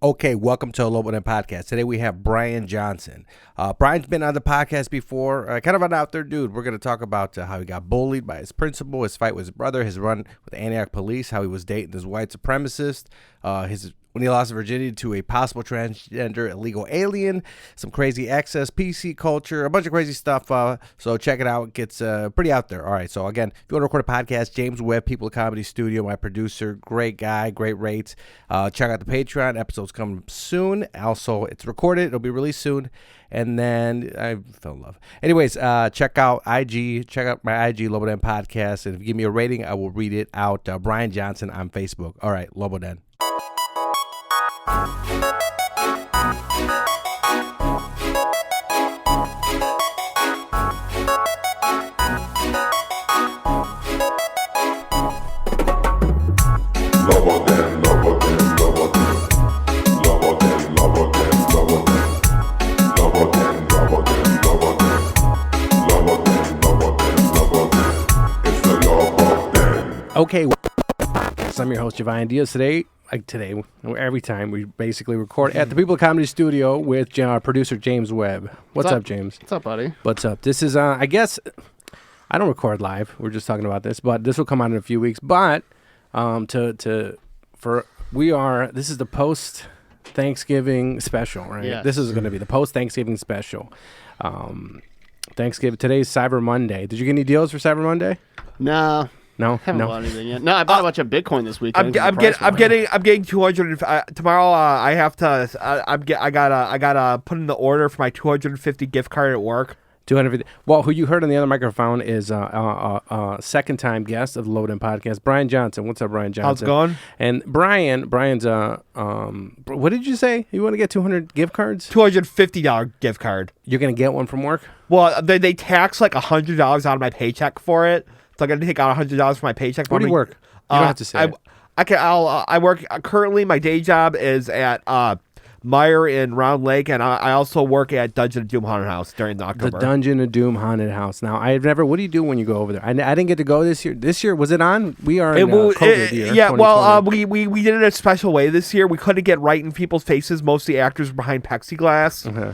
Okay, welcome to a Lobo podcast. Today we have Brian Johnson. Brian's been on the podcast before, kind of an out there dude. We're going to talk about how he got bullied by his principal, his fight with his brother, his run with the Antioch police, how he was dating this white supremacist, when he lost virginity to a possible transgender illegal alien, some crazy access, PC culture, a bunch of crazy stuff. So check it out. It gets pretty out there. All right, so again, if you want to record a podcast, James Webb, People Comedy Studio, my producer, great guy, great rates. Check out the Patreon. Episodes coming soon. Also, it's recorded. It'll be released soon. And then I fell in love. Anyways, check out IG. Check out my IG, Lobo Den Podcast. And if you give me a rating, I will read it out. Brian Johnson on Facebook. All right, Lobo Den. Okay, I'm your host, Javine Diaz. Every time we basically record at the People Comedy Studio with our producer, James Webb. What's up, James? What's up, buddy? What's up? This is, I guess, I don't record live. We're just talking about this, but this will come out in a few weeks. But this is the post-Thanksgiving special, right? Yes. This is going to be the post-Thanksgiving special. Today's Cyber Monday. Did you get any deals for Cyber Monday? No. Haven't bought anything yet. No, I bought a bunch of Bitcoin this weekend. I'm getting 200 tomorrow. I gotta put in the order for my 250 gift card at work. 250. Well, who you heard on the other microphone is second-time guest of the Lobo Den Podcast, Brian Johnson. What's up, Brian Johnson? How's it going? And Brian's what did you say? You want to get 200 gift cards? $250 gift card. You're gonna get one from work? Well, they tax like $100 out of my paycheck for it. So I'm gonna take out $100 from my paycheck. Where do you work? You don't have to say. I work currently. My day job is at Meyer in Round Lake, and I also work at Dungeon of Doom Haunted House during the October. The Dungeon of Doom Haunted House. Now, I've never. What do you do when you go over there? I didn't get to go this year. This year, was it on? We are in COVID year. Yeah, well, we did it in a special way this year. We couldn't get right in people's faces. Most of the actors were behind plexiglass. Uh-huh.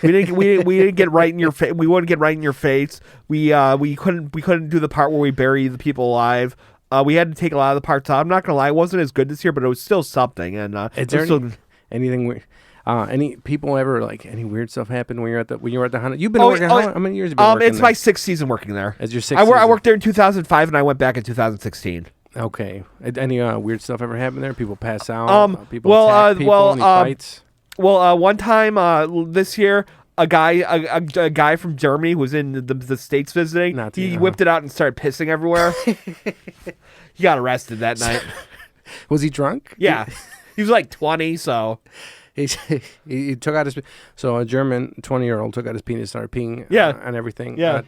We didn't get right in your face. We wouldn't get right in your face. We couldn't do the part where we bury the people alive. We had to take a lot of the parts out. I'm not gonna lie, it wasn't as good this year, but it was still something. And is there anything weird? Any people ever any weird stuff happen when you were at the Haunted? You've been working. How many years have you been working it's there? my 6th season working there. It's your 6th I worked there in 2005, and I went back in 2016. Okay. Any weird stuff ever happen there? People pass out. People attack people. Any fights? Well, one time this year, a guy from Germany who was in the States visiting, he whipped it out and started pissing everywhere. He got arrested that night. Was he drunk? Yeah. He was like 20, so... He took out his... So a German 20-year-old took out his penis and started peeing on everything. Yeah.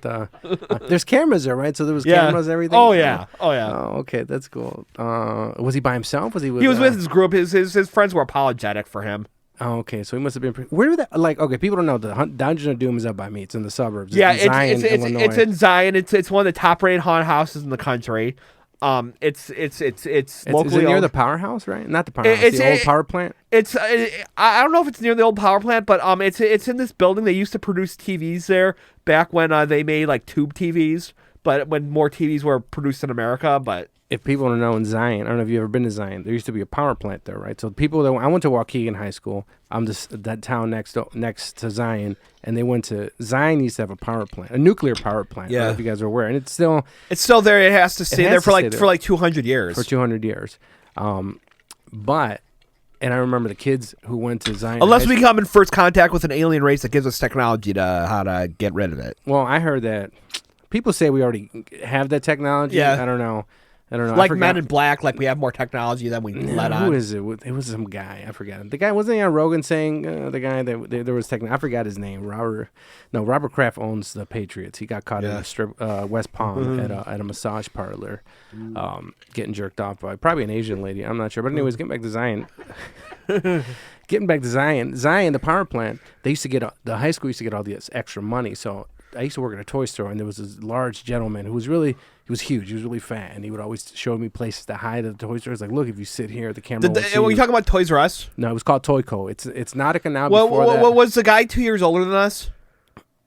There's cameras there, right? So there was cameras and everything? Oh, yeah. Oh, okay. That's cool. Was he by himself? He was with his group. His friends were apologetic for him. Oh, okay. So he must have been... Where did that... okay, people don't know. The Dungeon of Doom is up by me. It's in the suburbs. It's in Zion, Illinois. It's in Zion. It's one of the top-rated haunted houses in the country. It's locally is it near the powerhouse, right? Not the powerhouse. It's the old power plant. I don't know if it's near the old power plant, but it's in this building. They used to produce TVs there back when they made like tube TVs, but when more TVs were produced in America. But if people don't know, in Zion, I don't know if you've ever been to Zion. There used to be a power plant there, right? So people that I went to Waukegan High School. That town next to Zion, and they went to Zion. Used to have a power plant, a nuclear power plant. Yeah, I don't know if you guys are aware, and it's still there. It has to stay there for like 200 years. For 200 years, but. And I remember the kids who went to Zion. Unless we come in first contact with an alien race that gives us technology to how to get rid of it. Well, I heard that people say we already have that technology. Yeah. I don't know. Like Men in Black, like we have more technology than we let on. Who is it? It was some guy. I forgot. The guy wasn't he on Rogan saying the guy that there was technology. I forgot his name. Robert Kraft owns the Patriots. He got caught in a strip West Palm at a massage parlor, getting jerked off by probably an Asian lady. I'm not sure. But anyways, getting back to Zion. Zion, the power plant. They used to get the high school used to get all this extra money. So used to work at a toy store, and there was this large gentleman who was he was huge. He was really fat, and he would always show me places to hide at the toy store. It's like, look, if you sit here, the camera won't see Were you you. talking about Toys R Us? No, it was called Toyco. It's Nautica now. Well, before that. was the guy 2 years older than us?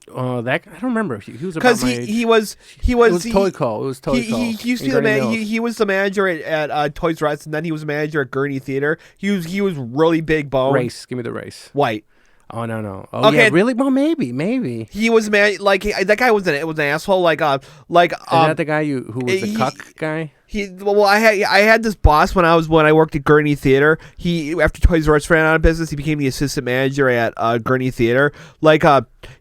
That I don't remember. He was about Because my age. he was Toyco. It was Toyco. He used to be the man. He was the manager at Toys R Us, and then he was the manager at Gurney Theater. He was really big bone. Race. Give me the race. White. Oh no. Oh Okay. yeah, really? Well, maybe. He was that guy was an asshole. Is Is that the guy who was the cuck guy? I had this boss when I worked at Gurney Theater. After Toys R Us ran out of business, he became the assistant manager at Gurney Theater.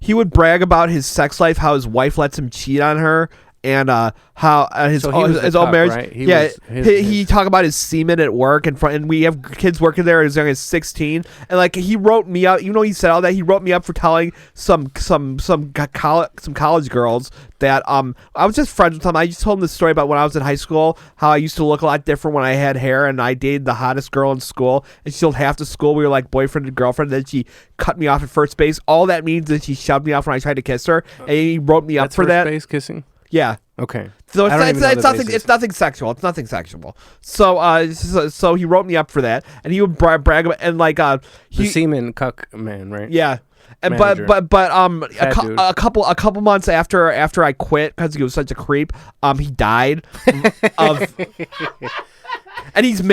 He would brag about his sex life, how his wife lets him cheat on her, and how his old marriage. Right? He talked about his semen at work and we have kids working there as young as 16, and he wrote me up. Even though he said all that, he wrote me up for telling some college girls that I was just friends with them. I just told them the story about when I was in high school, how I used to look a lot different when I had hair, and I dated the hottest girl in school, and she told half the school we were like boyfriend and girlfriend. And then she cut me off at first base. All that means is she shoved me off when I tried to kiss her, and he wrote me up for first that. Base kissing. Yeah. Okay. So I don't even know the nothing. basis. It's nothing sexual. It's nothing sexual. So he wrote me up for that, and he would brag about and the semen cuck man, right? yeah. And Manager. a couple months after I quit because he was such a creep, he died of. And he was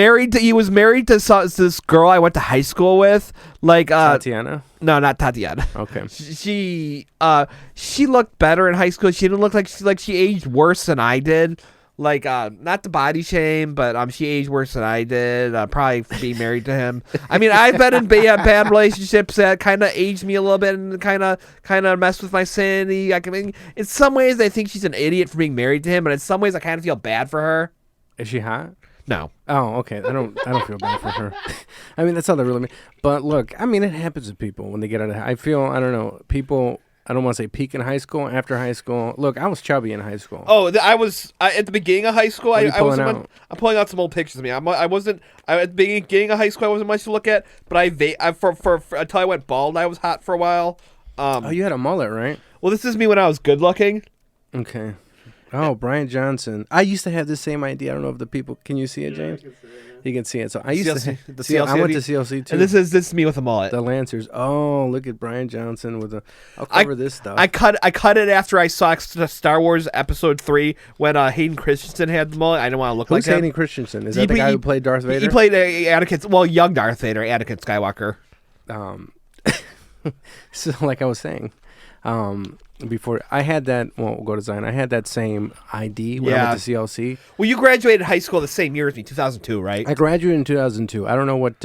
married to this girl I went to high school with, Tatiana. No, not Tatiana. Okay. She looked better in high school. She didn't look like she aged worse than I did. Not the body shame, but she aged worse than I did. Probably being married to him. I mean, I've been in bad relationships that kind of aged me a little bit and kind of messed with my sanity. In some ways, I think she's an idiot for being married to him, but in some ways, I kind of feel bad for her. Is she hot? No. Oh, okay. I don't feel bad for her. I mean, that's all that really means. But look, I mean, it happens to people when they get out of. I don't know, people. I don't want to say peak in high school, after high school. Look, I was chubby in high school. Oh, I was at the beginning of high school. What are you pulling out? I'm pulling out some old pictures of me. I wasn't at the beginning of high school. I wasn't much to look at, but for until I went bald, I was hot for a while. Oh, you had a mullet, right? Well, this is me when I was good looking. Okay. Oh, Brian Johnson. I used to have the same idea. I don't know if the people can you see it, James? You can see it. So I used to. I went to CLC too. And this is me with a mullet. The Lancers. Oh, look at Brian Johnson with a. I'll cover this stuff. I cut it after I saw Star Wars Episode 3 when Hayden Christensen had the mullet. I didn't want to look like him. Who's Hayden Christensen? Is that the guy who played Darth Vader? He played young Darth Vader, Anakin Skywalker. So like I was saying, before I had that, we'll go to Zion. I had that same ID when I went to CLC. Well, you graduated high school the same year as me, 2002, right? I graduated in 2002. I don't know what.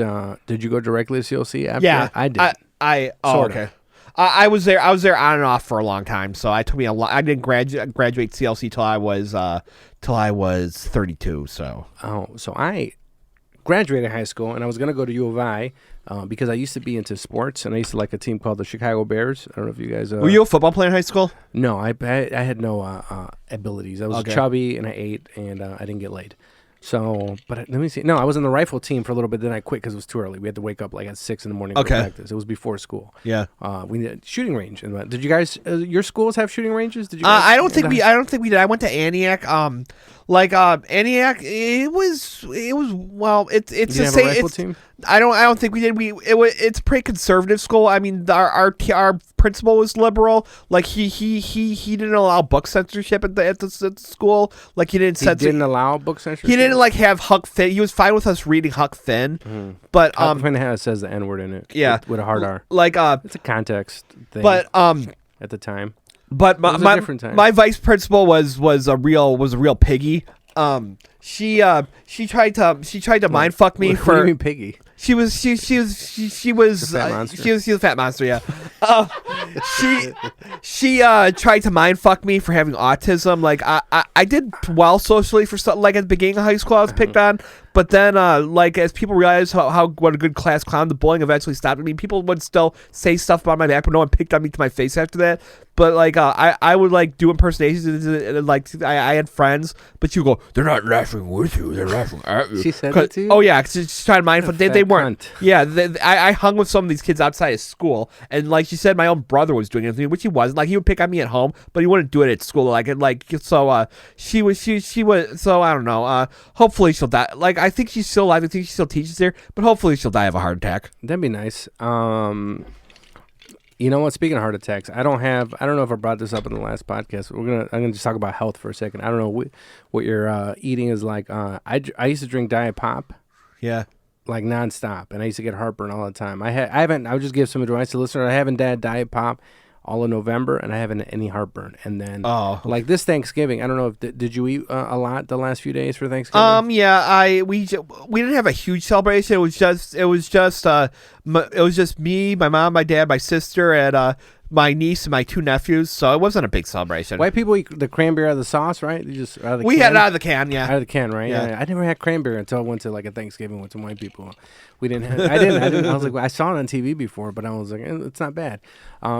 Did you go directly to CLC after? Yeah, I did. Okay. I was there on and off for a long time, so it took me a lot. I didn't graduate CLC till I was 32. So. Oh, so I graduated high school and I was gonna go to U of I. Because I used to be into sports, and I used to like a team called the Chicago Bears. I don't know if you guys... Were you a football player in high school? No, I had no abilities. I was chubby, and I ate, and I didn't get laid. So, but let me see. No, I was in the rifle team for a little bit, then I quit because it was too early. We had to wake up at 6 in the morning for practice. It was before school. Yeah. We needed shooting range. Did you guys... your schools have shooting ranges? Did you I don't think we did. I went to Antioch. Antioch, it was well. It's you the have same. A rifle team? I don't think we did. It's a pretty conservative school. I mean, our principal was liberal. He didn't allow book censorship at the school. He didn't allow book censorship. He didn't have Huck Finn. He was fine with us reading Huck Finn, but Huck Finn says the N-word in it. Yeah, with a hard R. It's a context thing. But at the time. But my vice principal was a real piggy. She tried to mind fuck me for. What do you mean piggy? She was a fat monster. She was a fat monster. Yeah. She tried to mind fuck me for having autism. I did well socially for something. At the beginning of high school, I was picked on. But then, as people realized what a good class clown, the bullying eventually stopped. I mean, people would still say stuff about my back, but no one picked on me to my face after that. But I would do impersonations, and I had friends, but you go, they're not laughing with you. They're laughing at you. She said that to you? Oh yeah, because she's trying to mind fun. They weren't. Cunt. Yeah, I hung with some of these kids outside of school, and like she said, my own brother was doing it, which he wasn't. Like he would pick on me at home, but he wouldn't do it at school. She was. So I don't know. Hopefully she'll die. Like I think she's still alive. I think she still teaches there, but hopefully she'll die of a heart attack. That'd be nice. You know what? Speaking of heart attacks, I don't know if I brought this up in the last podcast. I'm gonna just talk about health for a second. I don't know what your eating is like. I used to drink Diet Pop. Yeah. Like nonstop, and I used to get heartburn all the time. I would just give some advice to listeners. I haven't had Diet Pop all of November, and I haven't any heartburn. And then, like this Thanksgiving, I don't know if did you eat a lot the last few days for Thanksgiving? Yeah, we didn't have a huge celebration. It was just me, my mom, my dad, my sister, and my niece and my 2 nephews. So it wasn't a big celebration. White people eat the cranberry out of the sauce, right? You just out of the we can? had it out of the can, yeah. Out of the can, right? Yeah. I never had cranberry until I went to like a Thanksgiving with some white people. We didn't have. I didn't. I was like, I saw it on TV before, but I was like, it's not bad.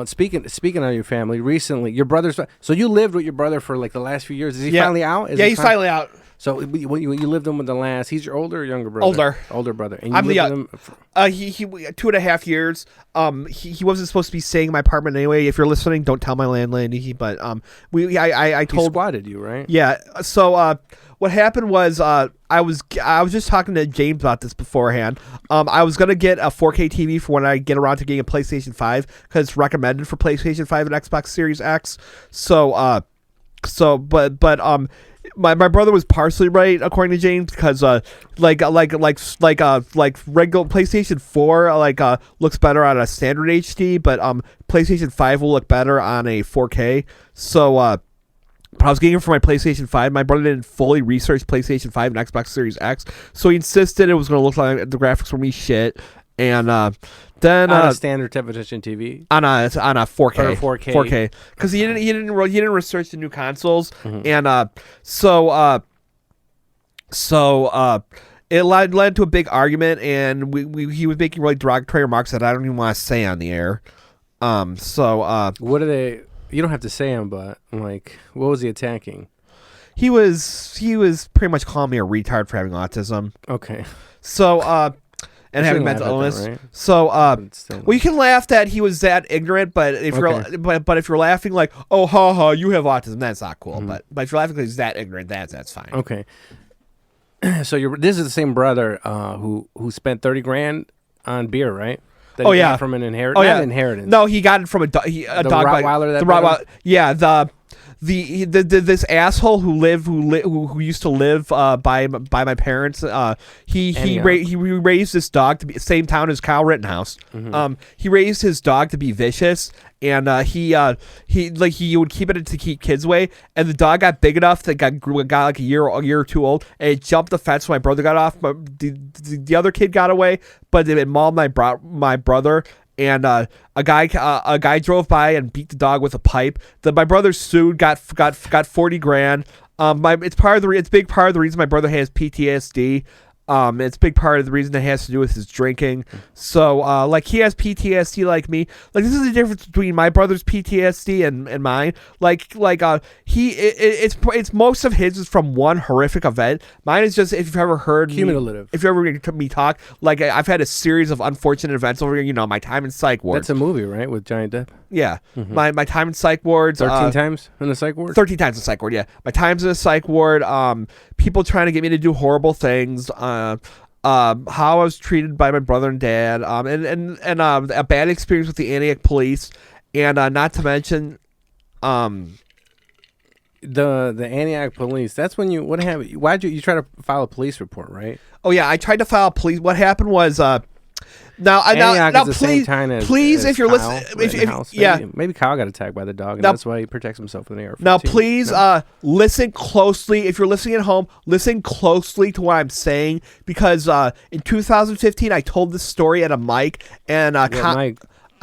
Speaking of your family, recently your brother's. So you lived with your brother for like the last few years. Is he finally out? He's finally out. So when you lived with him the last, he's your older or younger brother? Older brother. And you I'm lived with him he 2.5 years. He wasn't supposed to be staying in my apartment anyway. If you're listening, don't tell my landlady. But I told. He squatted you, right? Yeah. So what happened was I was just talking to James about this beforehand. I was gonna get a 4K TV for when I get around to getting a PlayStation 5 because it's recommended for PlayStation 5 and Xbox Series X. My brother was partially right according to James because like regular PlayStation 4 looks better on a standard HD, but PlayStation 5 will look better on a 4K. So I was getting it for my PlayStation 5. My brother didn't fully research PlayStation 5 and Xbox Series X, so he insisted it was going to look like the graphics were me shit. And then on a standard definition TV on a 4K or 4K because he didn't research the new consoles. And it led to a big argument, and he was making really derogatory remarks that I don't even want to say on the air. What are they? You don't have to say them, but like, what was he attacking? He was pretty much calling me a retard for having autism. Okay. So and having mental illness. That, right? So well, you can laugh that he was that ignorant, but if you're laughing like, oh ha ha, you have autism, that's not cool. But if you're laughing because he's that ignorant, that's fine. Okay. So this is the same brother who spent $30,000 on beer, right? That he got from an inheritance. Not an inheritance. No, he got it from a dog. Rottweiler. Rottweiler. Yeah, this asshole who used to live by my parents. He raised this dog to be same town as Kyle Rittenhouse. He raised his dog to be vicious, and he would keep it to keep kids away. And the dog got big enough that got like a year or two old, and it jumped the fence. So my brother got off. The other kid got away, but it mauled my brother. And a guy drove by and beat the dog with a pipe. My brother sued, got $40,000. It's big part of the reason my brother has PTSD. It's a big part of the reason it has to do with his drinking. So, he has PTSD like me. Like, this is the difference between my brother's PTSD and mine. It's most of his is from one horrific event. Mine is just, if you've ever heard cumulative. If you ever heard me talk, I've had a series of unfortunate events over here. My time in psych ward. That's a movie, right, with Johnny Depp? Yeah. My time in psych wards. 13 times in the psych ward? 13 times in the psych ward, yeah. My times in the psych ward, people trying to get me to do horrible things, how I was treated by my brother and dad, and a bad experience with the Antioch police, and not to mention the Antioch police. That's when you why'd you try to file a police report, right? Oh yeah, I tried to file a police. What happened was now, please, if you're listening, maybe Kyle got attacked by the dog, and that's why he protects himself in the air. Now, please, listen closely. If you're listening at home, listen closely to what I'm saying, because in 2015, I told this story at a mic, and I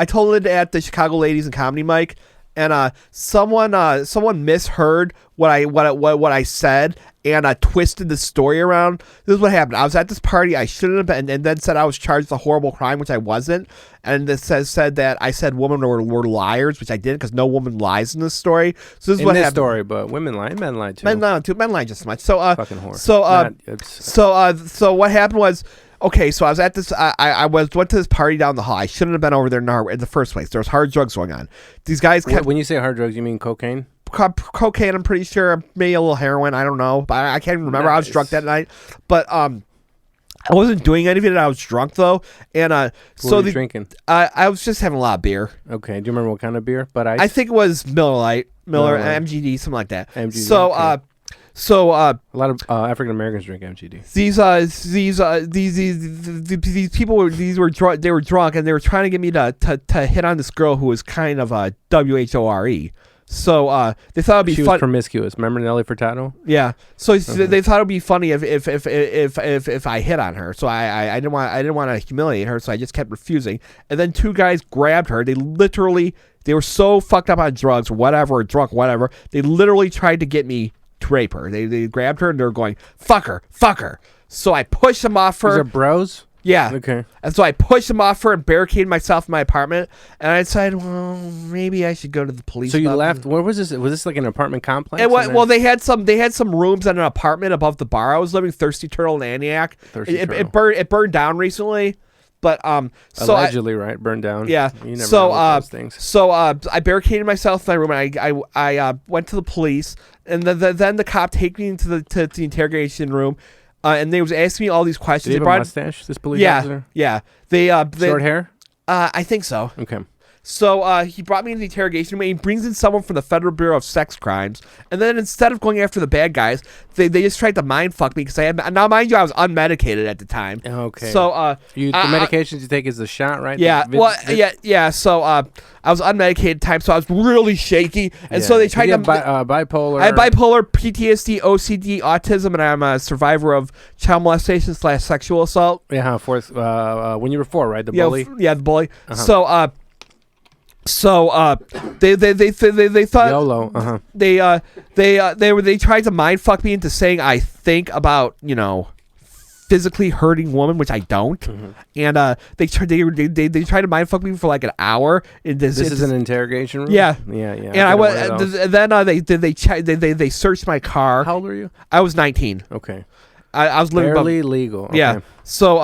told it at the Chicago Ladies and Comedy mic, and someone misheard what I said and twisted the story around. This is what happened. I was at this party. I shouldn't have been, and then said I was charged with a horrible crime, which I wasn't. And this said that I said women were liars, which I didn't, because no woman lies in this story. So this is what happened. Story, but women lie, men lie too. Men lie too. Men lie just as much. So fucking whore. So what happened was. Okay, so I was at this. I went to this party down the hall. I shouldn't have been over there in the first place. There was hard drugs going on. These guys kept. When you say hard drugs, you mean cocaine? Cocaine, I'm pretty sure. Maybe a little heroin. I don't know, but I can't even remember. Nice. I was drunk that night, but I wasn't doing anything. I was drunk though, and what were you drinking? I was just having a lot of beer. Okay, do you remember what kind of beer? But I think it was Miller Lite, MGD, something like that. MGD, so okay. So a lot of African Americans drink MGD. These people were drunk and they were trying to get me to hit on this girl who was kind of WHORE. So they thought it'd be fun. She was promiscuous. Remember Nelly Furtado? Yeah. So they thought it'd be funny if I hit on her. So I didn't want to humiliate her. So I just kept refusing. And then two guys grabbed her. They were so fucked up on drugs or whatever, or drunk, whatever. They literally tried to get me to rape her. They grabbed her and they're going, fuck her. So I pushed them off her. These are bros? Yeah. Okay. And so I pushed them off her and barricaded myself in my apartment. And I decided, well, maybe I should go to the police. So you left. Where was this? Was this like an apartment complex? Well, they had some rooms in an apartment above the bar. I was living Thirsty Turtle in Antioch. It burned down recently. But so allegedly, right? Burned down. Yeah. You never know those things. So I barricaded myself in my room, and I went to the police, and then the cop take me into the interrogation room, and they was asking me all these questions. Did he have a mustache? This police officer? Yeah. They short hair. I think so. Okay. So he brought me into the interrogation room, and he brings in someone from the Federal Bureau of Sex Crimes. And then instead of going after the bad guys, they just tried to mind fuck me because now, mind you, I was unmedicated at the time. Okay. So the medications you take is the shot, right? Yeah. Yeah. So I was unmedicated at the time, so I was really shaky, and so they tried to bipolar. I had bipolar, PTSD, OCD, autism, and I'm a survivor of child molestation / sexual assault. Yeah. When you were 4, right? The bully. Yeah, the bully. Uh-huh. So they thought YOLO. They tried to mind fuck me into saying I think about physically hurting woman, which I don't. Mm-hmm. And they tried to mind fuck me for like an hour. This is an interrogation room. Yeah. And I went. Then they searched my car. How old were you? I was 19. Okay. I was living barely legal. Okay. Yeah. So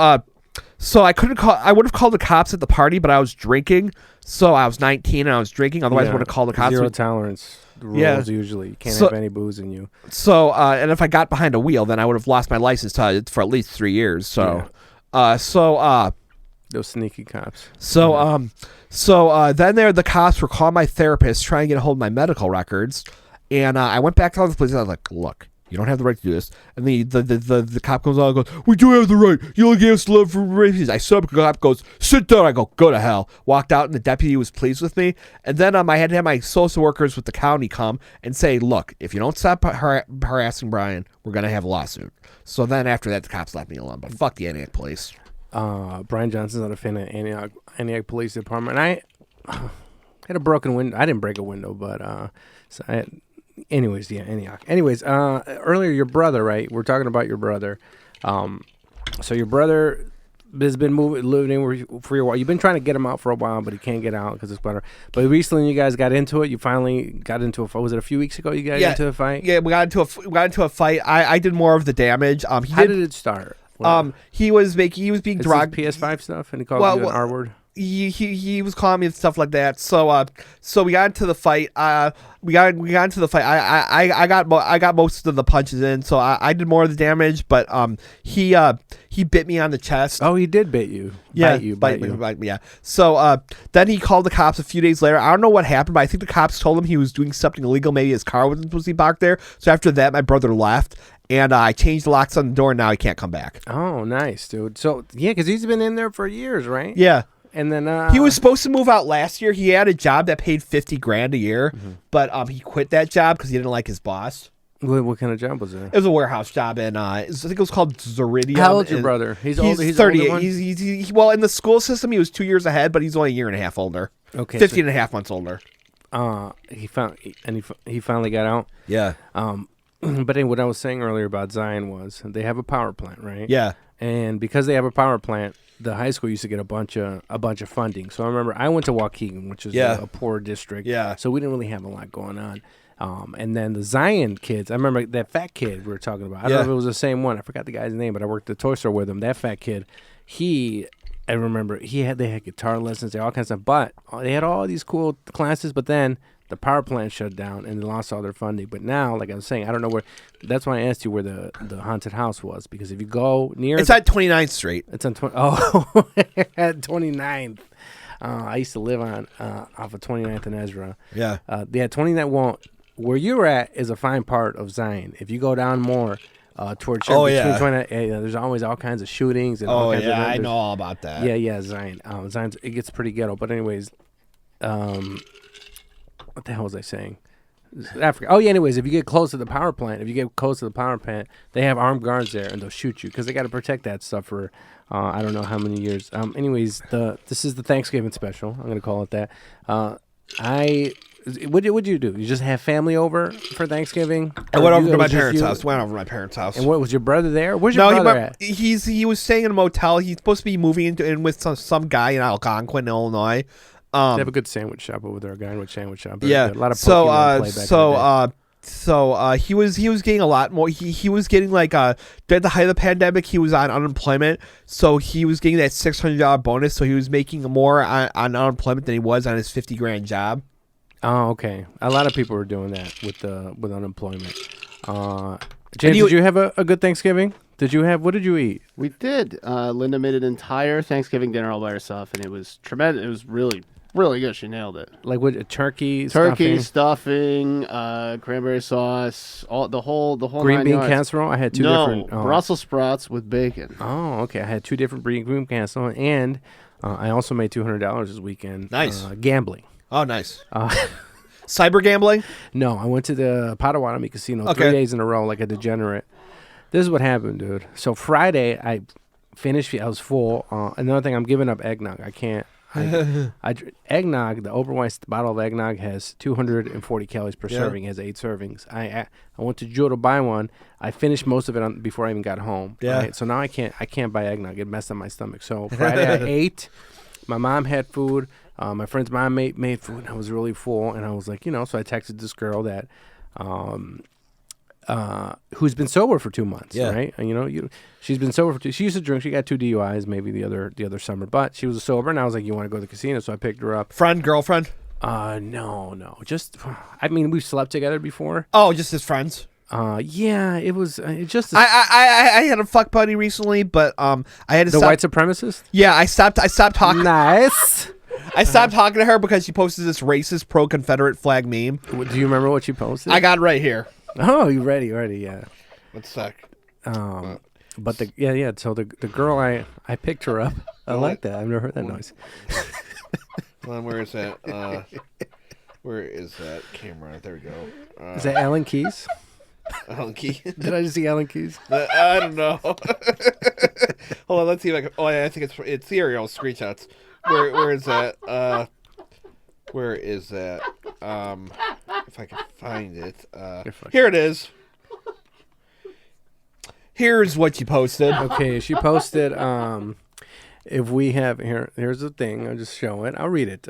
I couldn't call. I would have called the cops at the party, but I was drinking. So I was 19 and I was drinking. Otherwise, I would have called the cops. Zero tolerance rules usually. You can't have any booze in you. So and if I got behind a wheel, then I would have lost my license for at least 3 years. So, those sneaky cops. So then the cops were calling my therapist, trying to get a hold of my medical records, and I went back to the police. And I was like, look. You don't have the right to do this. And the cop comes on and goes, we do have the right. You only gave us the love for rapists. I stood up, the cop goes, sit down. I go to hell. Walked out, and the deputy was pleased with me. And then I had to have my social workers with the county come and say, look, if you don't stop harassing Brian, we're going to have a lawsuit. So then after that, the cops left me alone. But fuck the Antioch police. Brian Johnson's not a fan of Antioch Police Department. I had a broken window. I didn't break a window, but anyways, yeah, Antioch. Anyways, earlier your brother, right? We're talking about your brother. So your brother has been living for a while. You've been trying to get him out for a while, but he can't get out because it's better. But recently, you guys got into it. You finally got into a fight. Was it a few weeks ago? You got into a fight? Yeah, we got into a fight. I did more of the damage. How did it start? He was being dragged. PS5 stuff, and he called you an R word. He was calling me and stuff like that. So we got into the fight. We got into the fight. I got most of the punches in, so I did more of the damage. But he bit me on the chest. Oh, he did bite you. Yeah, bite me. Yeah. So then he called the cops a few days later. I don't know what happened, but I think the cops told him he was doing something illegal. Maybe his car wasn't supposed to be parked there. So after that, my brother left. And I changed the locks on the door, and now he can't come back. Oh, nice, dude. So yeah, because he's been in there for years, right? Yeah. And then he was supposed to move out last year. He had a job that paid $50,000 a year, but he quit that job because he didn't like his boss. What kind of job was it? It was a warehouse job, and I think it was called Zeridium. How old's your brother? He's 38. He's well, in the school system, he was 2 years ahead, but he's only a year and a half older. Okay, 15 and a half months older. he finally got out. Yeah. But anyway, what I was saying earlier about Zion was they have a power plant, right? Yeah. And because they have a power plant, the high school used to get a bunch of funding. So I remember I went to Waukegan, which is a poor district. Yeah. So we didn't really have a lot going on. And then the Zion kids, I remember that fat kid we were talking about. I don't know if it was the same one. I forgot the guy's name, but I worked at the toy store with him. That fat kid, I remember they had guitar lessons, they had all kinds of stuff, but they had all these cool classes, but then the power plant shut down and they lost all their funding. But now, like I was saying, I don't know where. That's why I asked you where the haunted house was, because if you go near, it's at 29th Street. It's on at 29th. I used to live on off of 29th and Ezra. Yeah. 29th won't. Where you're at is a fine part of Zion. If you go down more towards there's always all kinds of shootings and all kinds of I know all about that. Yeah, Zion. Zion's, it gets pretty ghetto. But anyways, what the hell was I saying? Africa. Oh yeah. Anyways, if you get close to the power plant, they have armed guards there and they'll shoot you because they got to protect that stuff for I don't know how many years. Anyways, this is the Thanksgiving special. I'm gonna call it that. What'd you do? You just have family over for Thanksgiving? I went over to my parents' house. And what was your brother there? Where's your brother at? He was staying in a motel. He's supposed to be moving in with some guy in Algonquin, Illinois. They have a good sandwich shop over there. A guy with sandwich shop. Yeah. A lot of Pokemon play back So he was getting a lot more. He was getting like at the height of the pandemic, he was on unemployment, so he was getting that $600 bonus. So he was making more on unemployment than he was on his $50,000 job. Oh, okay. A lot of people were doing that with unemployment. James, did you have a good Thanksgiving? What did you eat? We did. Linda made an entire Thanksgiving dinner all by herself, and it was tremendous. It was really, really good. She nailed it. Like what? Turkey, stuffing, cranberry sauce, the whole green bean casserole. I had two different Brussels sprouts with bacon. Oh, okay. I had two different green bean casserole, and I also made $200 this weekend. Nice. Gambling. Oh, nice. Cyber gambling? No, I went to the Potawatomi Casino 3 days in a row like a degenerate. This is what happened, dude. So Friday, I finished. I was full. Another thing, I'm giving up eggnog. I can't. Eggnog, the Oberweis bottle of eggnog has 240 calories per serving. It has 8 servings. I went to Jewel to buy one. I finished most of it before I even got home. Yeah. Right? So now I can't buy eggnog. It messed up my stomach. So Friday I ate. My mom had food. My friend's mom made food, and I was really full. And I was like, so I texted this girl that, who's been sober for 2 months, right? And she's been sober for she used to drink. She got 2 DUIs maybe the other summer, but she was sober. And I was like, you want to go to the casino? So I picked her up. Girlfriend? No. Just, we've slept together before. Oh, just as friends. Yeah, it was just. I had a fuck buddy recently, but I had to the white supremacist. Yeah, I stopped talking. Nice. I stopped talking to her because she posted this racist pro-Confederate flag meme. Do you remember what she posted? I got it right here. Oh, you ready? Yeah. One sec. But So the girl I picked her up. I like that. I've never heard that noise. Where is that? Where is that camera? There we go. Is that Alan Keyes? Alan Keyes? Did I just see Alan Keyes? I don't know. Hold on, let's see if I can. Oh, yeah, I think it's serial screenshots. Where is that? Where is that? If I can find it. Here it is. Here's what she posted. Okay, she posted. If we have here's the thing. I'll just show it. I'll read it.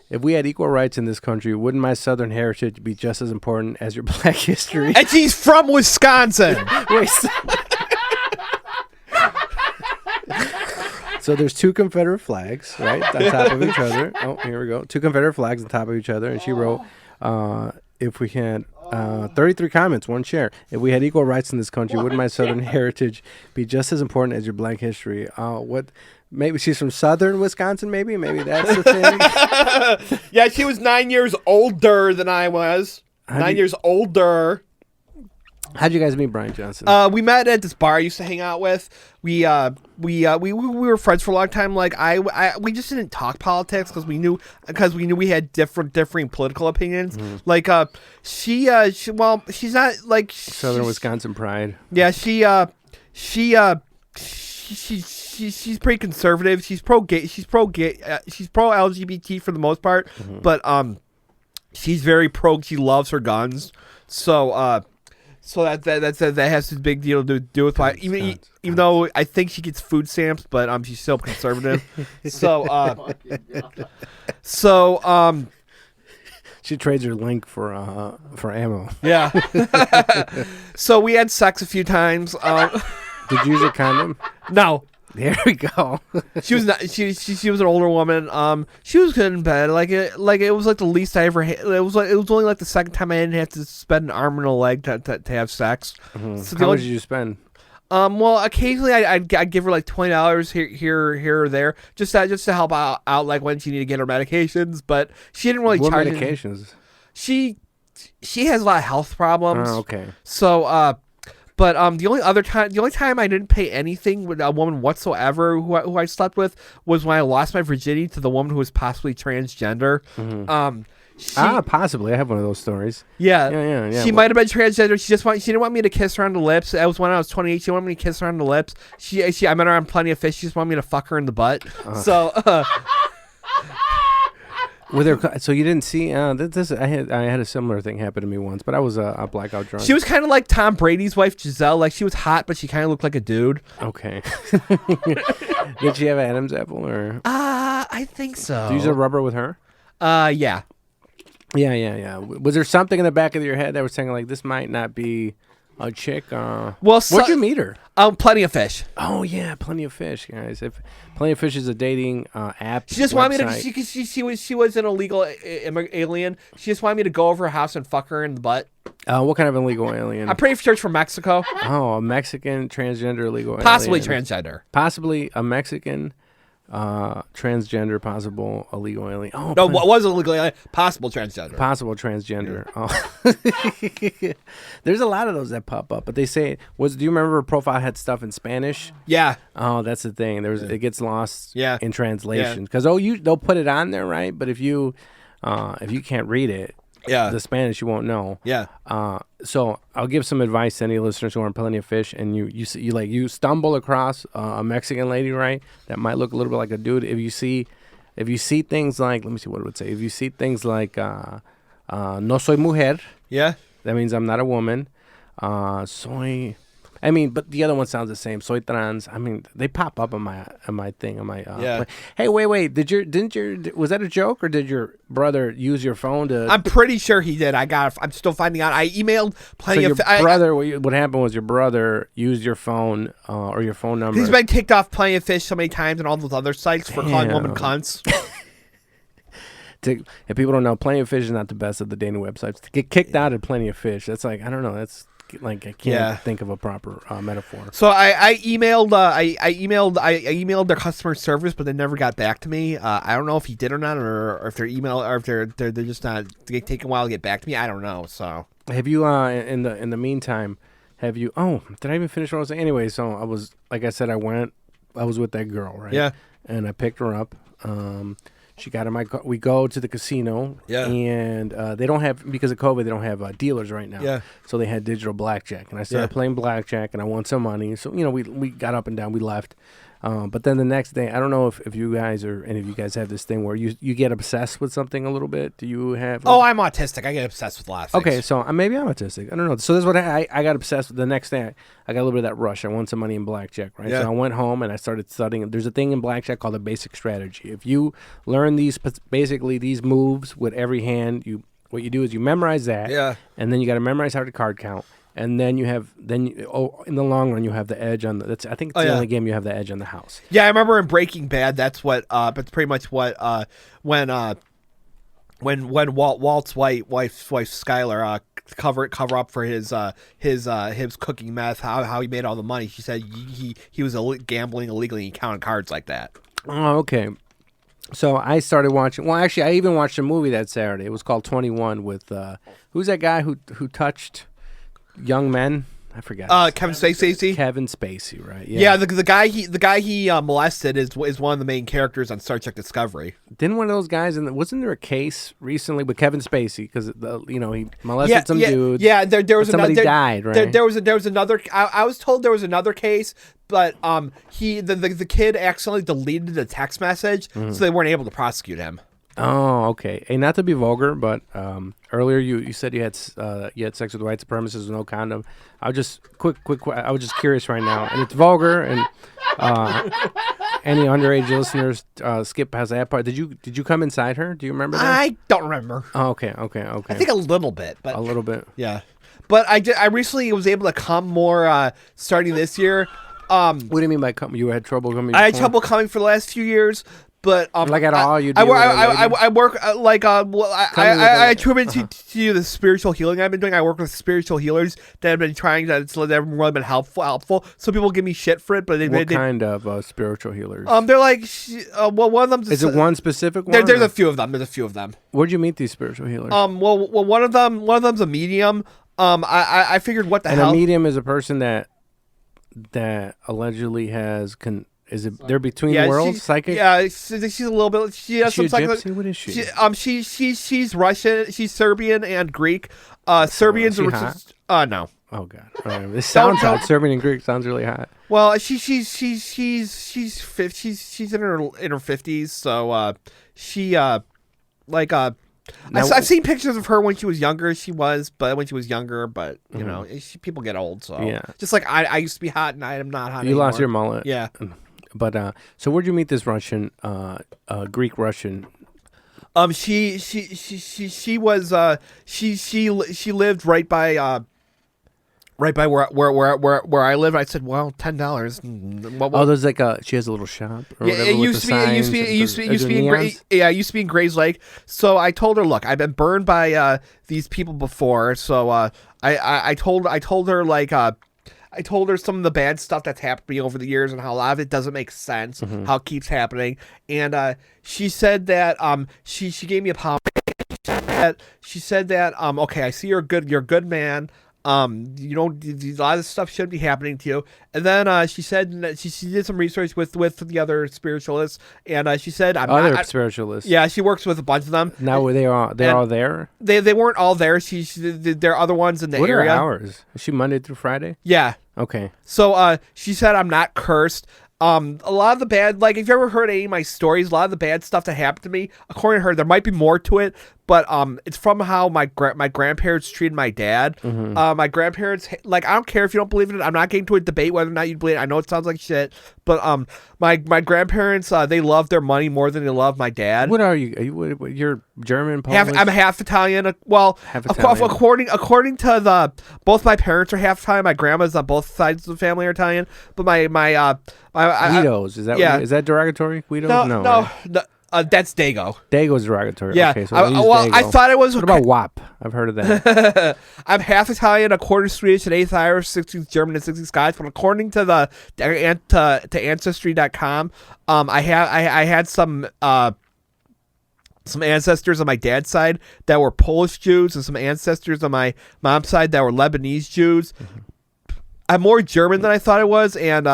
If we had equal rights in this country, wouldn't my Southern heritage be just as important as your Black history? And she's from Wisconsin. Wait. So there's 2 Confederate flags, right, on top of each other. Oh, here we go. 2 Confederate flags on top of each other. And she wrote, if we had 33 comments, 1 share. If we had equal rights in this country, wouldn't my Southern heritage be just as important as your Black history? Maybe she's from Southern Wisconsin, maybe that's the thing. Yeah, she was 9 years older than I was. 9 years older. How'd you guys meet Brian Johnson? We met at this bar I used to hang out with. We were friends for a long time. Like we just didn't talk politics because we knew we had differing political opinions. Mm-hmm. Like she's not like Southern Wisconsin pride. Yeah, she's pretty conservative. She's pro gay. She's pro LGBT for the most part. Mm-hmm. But She's very pro. She loves her guns. So that has a big deal to do with why. Even though I think she gets food stamps, but she's still conservative. She trades her link for ammo. Yeah. So we had sex a few times. Did you use a condom? No. There we go. She was not. She was an older woman. She was good in bed. It was like the least I ever. It was only like the second time I didn't have to spend an arm and a leg to have sex. Mm-hmm. So how much did you spend? Well, occasionally I'd give her like $20 here or there just to help out like when she needed to get her medications. But she didn't really charge. What medications? She has a lot of health problems. Oh, okay. So but the only time I didn't pay anything with a woman whatsoever who I slept with was when I lost my virginity to the woman who was possibly transgender. Mm-hmm. Possibly. I have one of those stories. Yeah. She might have been transgender. She didn't want me to kiss her on the lips. That was when I was 28. She wanted me to kiss her on the lips. I met her on Plenty of Fish. She just wanted me to fuck her in the butt. So. So you didn't see this? I had a similar thing happen to me once, but I was a blackout drunk. She was kind of like Tom Brady's wife, Giselle. Like she was hot, but she kind of looked like a dude. Okay. Did she have an Adam's apple or? I think so. Did you use a rubber with her? Yeah. Yeah. Was there something in the back of your head that was saying like this might not be a chick? Well, where'd you meet her? Plenty of Fish. Oh yeah, Plenty of Fish, guys. If Plenty of Fish is a dating app, she just wanted me to. She was an illegal alien. She just wanted me to go over her house and fuck her in the butt. What kind of illegal alien? I'm pretty sure it's from Mexico. Oh, a Mexican transgender illegal Possibly alien. transgender. Possibly a Mexican transgender, possible illegal alien. Oh, no, what was illegal alien? Possible transgender. Possible transgender. Oh, there's a lot of those that pop up. But they say, do you remember her profile had stuff in Spanish? Yeah. Oh, that's the thing. It gets lost. Yeah. In translation because they'll put it on there, right? But if you can't read it. Yeah. The Spanish you won't know. Yeah. So I'll give some advice to any listeners who are on Plenty of Fish, and you stumble across a Mexican lady, right? That might look a little bit like a dude. If you see things like, let me see what it would say. If you see things like no soy mujer, yeah, that means I'm not a woman. But the other one sounds the same. Soy trans. I mean, they pop up on my thing. On my yeah. Hey, wait. Was that a joke or did your brother use your phone to? I'm pretty sure he did. I'm still finding out. I emailed Plenty of. Brother, what happened was your brother used your phone or your phone number. He's been kicked off Plenty of Fish so many times and all those other sites for calling women cunts. If people don't know, Plenty of Fish is not the best of the dating websites. To get kicked out of Plenty of Fish, that's like I don't know. That's like I can't think of a proper metaphor. So I emailed their customer service, but they never got back to me. I don't know if he did or not, or if their email, or if they're just not. They take a while to get back to me. I don't know. So have you in the meantime? Have you? Oh, did I even finish what I was saying? Anyway, so I was like I said, I was with that girl, right? Yeah. And I picked her up. She got in my car. We go to the casino. Yeah. And they don't have, because of COVID, they don't have dealers right now. Yeah. So they had digital blackjack. And I started playing blackjack and I won some money. So, we got up and down. We left. But then the next day, I don't know if you guys or any of you guys have this thing where you get obsessed with something a little bit. Do you have? I'm autistic. I get obsessed with a lot of things. Okay, so maybe I'm autistic. I don't know. So this is what I got obsessed with. The next day, I got a little bit of that rush. I won some money in blackjack, right? Yeah. So I went home and I started studying. There's a thing in blackjack called the basic strategy. If you learn these moves with every hand, what you do is you memorize that. Yeah. And then you got to memorize how to card count. And then in the long run you have the edge on the only game you have the edge on the house. Yeah, I remember in Breaking Bad that's what that's pretty much what when Walt's wife Skyler cover up for his cooking meth, how he made all the money. She said he was gambling illegally and he counted cards like that. Oh, okay. So I started watching. Well, actually, I even watched a movie that Saturday. It was called 21 with who's that guy who touched young men? I forgot. Kevin Spacey. Kevin Spacey, right? Yeah. The guy he molested is one of the main characters on Star Trek Discovery. Didn't one of those guys? Wasn't there a case recently with Kevin Spacey because he molested some dudes? Yeah, there was somebody died, right? There was another. I was told there was another case, but the kid accidentally deleted the text message, so they weren't able to prosecute him. Oh, okay. Hey, not to be vulgar, but earlier you said you had sex with white supremacists with no condom. I was just I was just curious right now, and it's vulgar. And any underage listeners, skip past that part. Did you come inside her? Do you remember that? I don't remember. Oh, okay. I think a little bit, but a little bit. Yeah, but I recently was able to come more starting this year. What do you mean by come? You had trouble coming? I had trouble coming for the last few years. But like at all, you. I work I attribute to the spiritual healing I've been doing. I work with spiritual healers that have been trying to let everyone been helpful. Some people give me shit for it, but what kind of spiritual healers? They're like, well, one of them is it one specific one? There's a few of them. There's a few of them. Where'd you meet these spiritual healers? Well, one of them's a medium. I figured what the hell. And a medium is a person that allegedly has Is it they're between worlds? Psychic? Yeah, she's a little bit. She has some psychic. What is she? She's Russian. She's Serbian and Greek. Serbians are hot? No. Oh God! This sounds hot. Serbian and Greek sounds really hot. Well, she's in her 50s, so I've seen pictures of her when she was younger. But you know, people get old, so yeah. Just like I used to be hot, and I am not hot You anymore. lost your mullet, yeah. But so where'd you meet this Russian, Greek Russian? She lived right by where I live. I said, well, $10. Oh, there's like she has a little shop. Or yeah, it used to be in Grays Lake. So I told her, look, I've been burned by these people before. So I told her some of the bad stuff that's happened to me over the years and how a lot of it doesn't make sense, how it keeps happening. And she said that she gave me a pound. She said that okay, I see you're a good man. You know, a lot of stuff shouldn't be happening to you. And then she said that she did some research with the other spiritualists, and she said spiritualists. Yeah, she works with a bunch of them. Now they're all there. They weren't all there. There are other ones in the area. What are hours? Is she Monday through Friday? Yeah. Okay. So she said I'm not cursed. A lot of the bad, like if you ever heard any of my stories, a lot of the bad stuff that happened to me, according to her, there might be more to it, but it's from how my grandparents treated my dad. My grandparents, like, I don't care if you don't believe in it. I'm not getting to a debate whether or not you believe it. I know it sounds like shit, but my grandparents, they love their money more than they love my dad. What are you? You're German, Polish? I'm half Italian. Well, half Italian. According to both my parents are half Italian. My grandma's on both sides of the family are Italian, but my Guidos, is that is that derogatory? Guidos? No. Right? That's Dago. Dago's derogatory. Yeah. Okay, so I thought it was. What about WAP? I've heard of that. I'm half Italian, a quarter Swedish, an eighth Irish, 16th German, and 16th Scottish. But according to to Ancestry.com, I had some ancestors on my dad's side that were Polish Jews, and some ancestors on my mom's side that were Lebanese Jews. I'm more German than I thought I was, and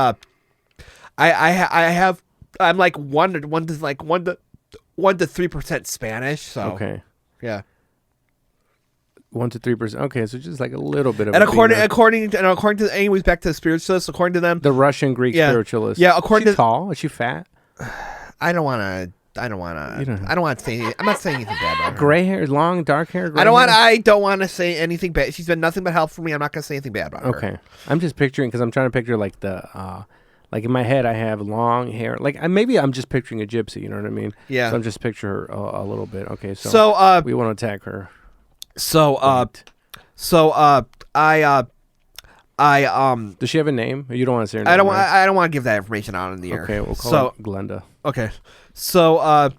I'm like 1 to 3% Spanish. So okay, yeah, 1 to 3%. Okay, so just like a little bit of. And according to anyways, back to the spiritualists, according to them, the Russian Greek spiritualists. Yeah, according is she tall? Is she fat? I don't want to say. I'm not saying anything bad about her. Gray hair, long, dark hair. I don't want to say anything bad. She's been nothing but help for me. I'm not gonna say anything bad about her. Okay, I'm just picturing because I'm trying to picture like the. Like in my head, I have long hair. Like maybe I'm just picturing a gypsy. You know what I mean? Yeah. So I'm just picture her a little bit. Okay. So we want to attack her. Does she have a name? You don't want to say her name. I don't want to give that information out in the air. Okay, we'll call her Glenda. Okay. So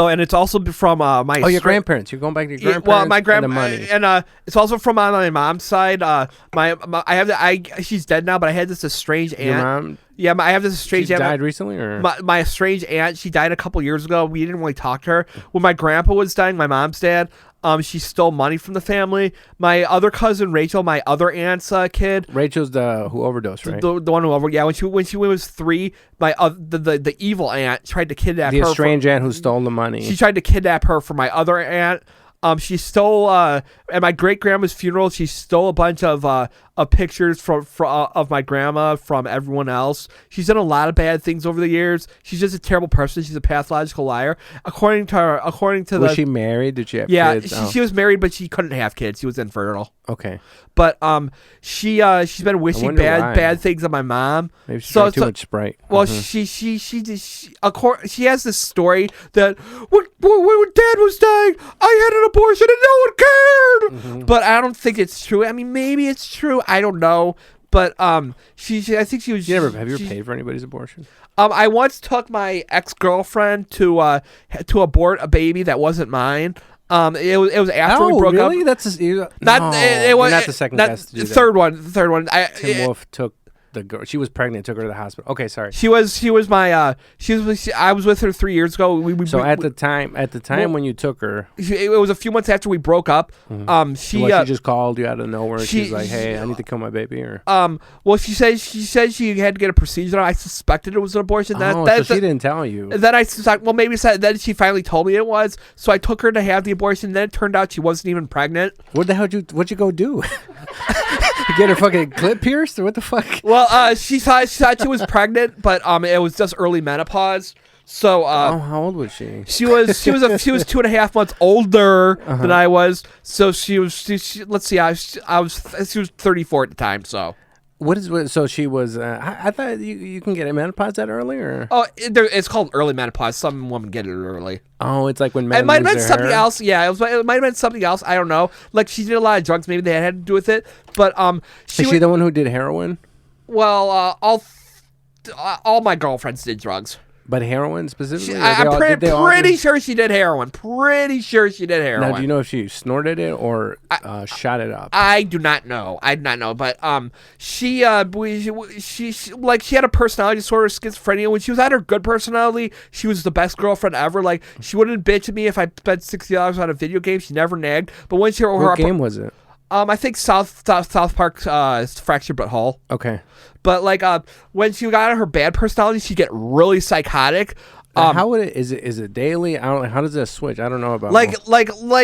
and it's also from my. Oh, your grandparents. You're going back to your grandparents. Well, my grandparents and it's also from my mom's side. She's dead now, but I had this estranged aunt. Your mom? Yeah, I have this estranged aunt. She died recently, or my estranged aunt? She died a couple years ago. We didn't really talk to her. When my grandpa was dying, my mom's dad. She stole money from the family. My other cousin Rachel, my other aunt's kid. Rachel's the who overdosed, right? The one who overdosed. Yeah, when she was 3, my the evil aunt tried to kidnap her. The estranged aunt who stole the money. She tried to kidnap her for my other aunt. She stole at my great grandma's funeral. She stole a bunch of pictures of my grandma from everyone else. She's done a lot of bad things over the years. She's just a terrible person. She's a pathological liar. According to Was she married? Did she have kids? She was married, but she couldn't have kids. She was infertile. Okay. But she's been wishing bad things on my mom. Maybe she drank too much Sprite. Well, she has this story that when Dad was dying, I had an abortion and no one cared. But I don't think it's true. I mean, maybe it's true. I don't know. But I think she was. Have you ever paid for anybody's abortion? I once took my ex-girlfriend to abort a baby that wasn't mine. It was after we broke up. Really? That's it was not the second best. The third one. Tim Wolf took the girl. She was pregnant. Took her to the hospital. Okay, sorry. I was with her 3 years ago. At the time when you took her, it was a few months after we broke up. She just called you out of nowhere. She's like, "Hey, I need to kill my baby." Or well, she said she had to get a procedure. I suspected it was an abortion. So she didn't tell you. Then I suspect. Well, maybe then she finally told me it was. So I took her to have the abortion. Then it turned out she wasn't even pregnant. What the hell? What'd you go do? Get her fucking clit pierced or what the fuck? Well, she thought she was pregnant, but it was just early menopause. So how old was she? She was 2.5 months older than I was. So she was let's see, she was 34 at the time. So so she was. I thought you can get a menopause that early, or it's called early menopause. Some women get it early. Oh, it's like when men. It might have been something hair. else. Yeah, it might have been something else. I don't know. Like she did a lot of drugs. Maybe they had to do with it. But Is she the one who did heroin? Well, all my girlfriends did drugs. But heroin specifically? I'm pretty sure she did heroin. Pretty sure she did heroin. Now, do you know if she snorted it or shot it up? I do not know. But she had a personality disorder, schizophrenia. When she was at her good personality, she was the best girlfriend ever. Like she wouldn't bitch at me if I spent $60 on a video game. She never nagged. But when what game was it? I think South Park's Fractured But Whole. Okay. But when she got her bad personality, she'd get really psychotic. How would it? Is it daily? I don't know. How does that switch? I don't know about. Like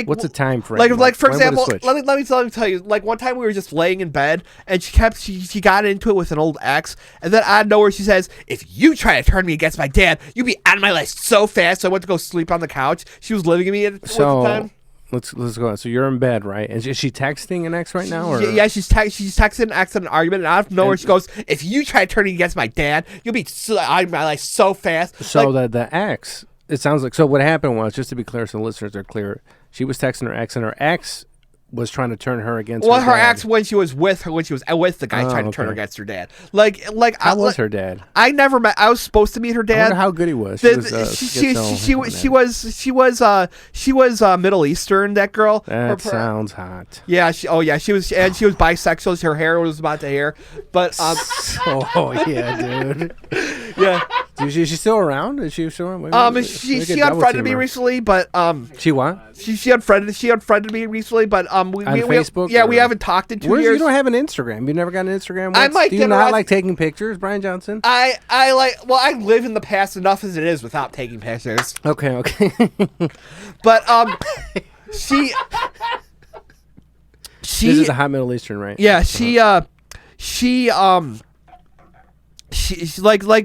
what's the time frame? Like for example, let me tell you. Like one time we were just laying in bed and she got into it with an old ex, and then out of nowhere she says, "If you try to turn me against my dad, you'll be out of my life so fast." So I went to go sleep on the couch. She was living with me at the time. Let's go on. So you're in bed, right? Is she texting an ex right now? Or? Yeah, she's texting an ex in an argument, and out of nowhere she goes, "If you try turning against my dad, you'll be out of my life so fast." So the ex, it sounds like. So what happened was, just to be clear, so the listeners are clear, she was texting her ex, and her ex was trying to turn her against her dad. Ex when she was with the guy trying to turn her against her dad. How was her dad? I never met. I was supposed to meet her dad. I wonder how good he was. She was Middle Eastern. That girl. That sounds hot. Yeah. She was bisexual. Her hair was about to hair, but oh yeah, dude. Yeah. Is she still around? Is she still around? She unfriended me recently, but she what? She unfriended me recently, but on Facebook? We haven't talked in 2 years. You don't have an Instagram. You've never got an Instagram? I might. Do you not like taking pictures, Brian Johnson? I live in the past enough as it is without taking pictures. Okay. But she this is a hot Middle Eastern, right? Yeah, she's like I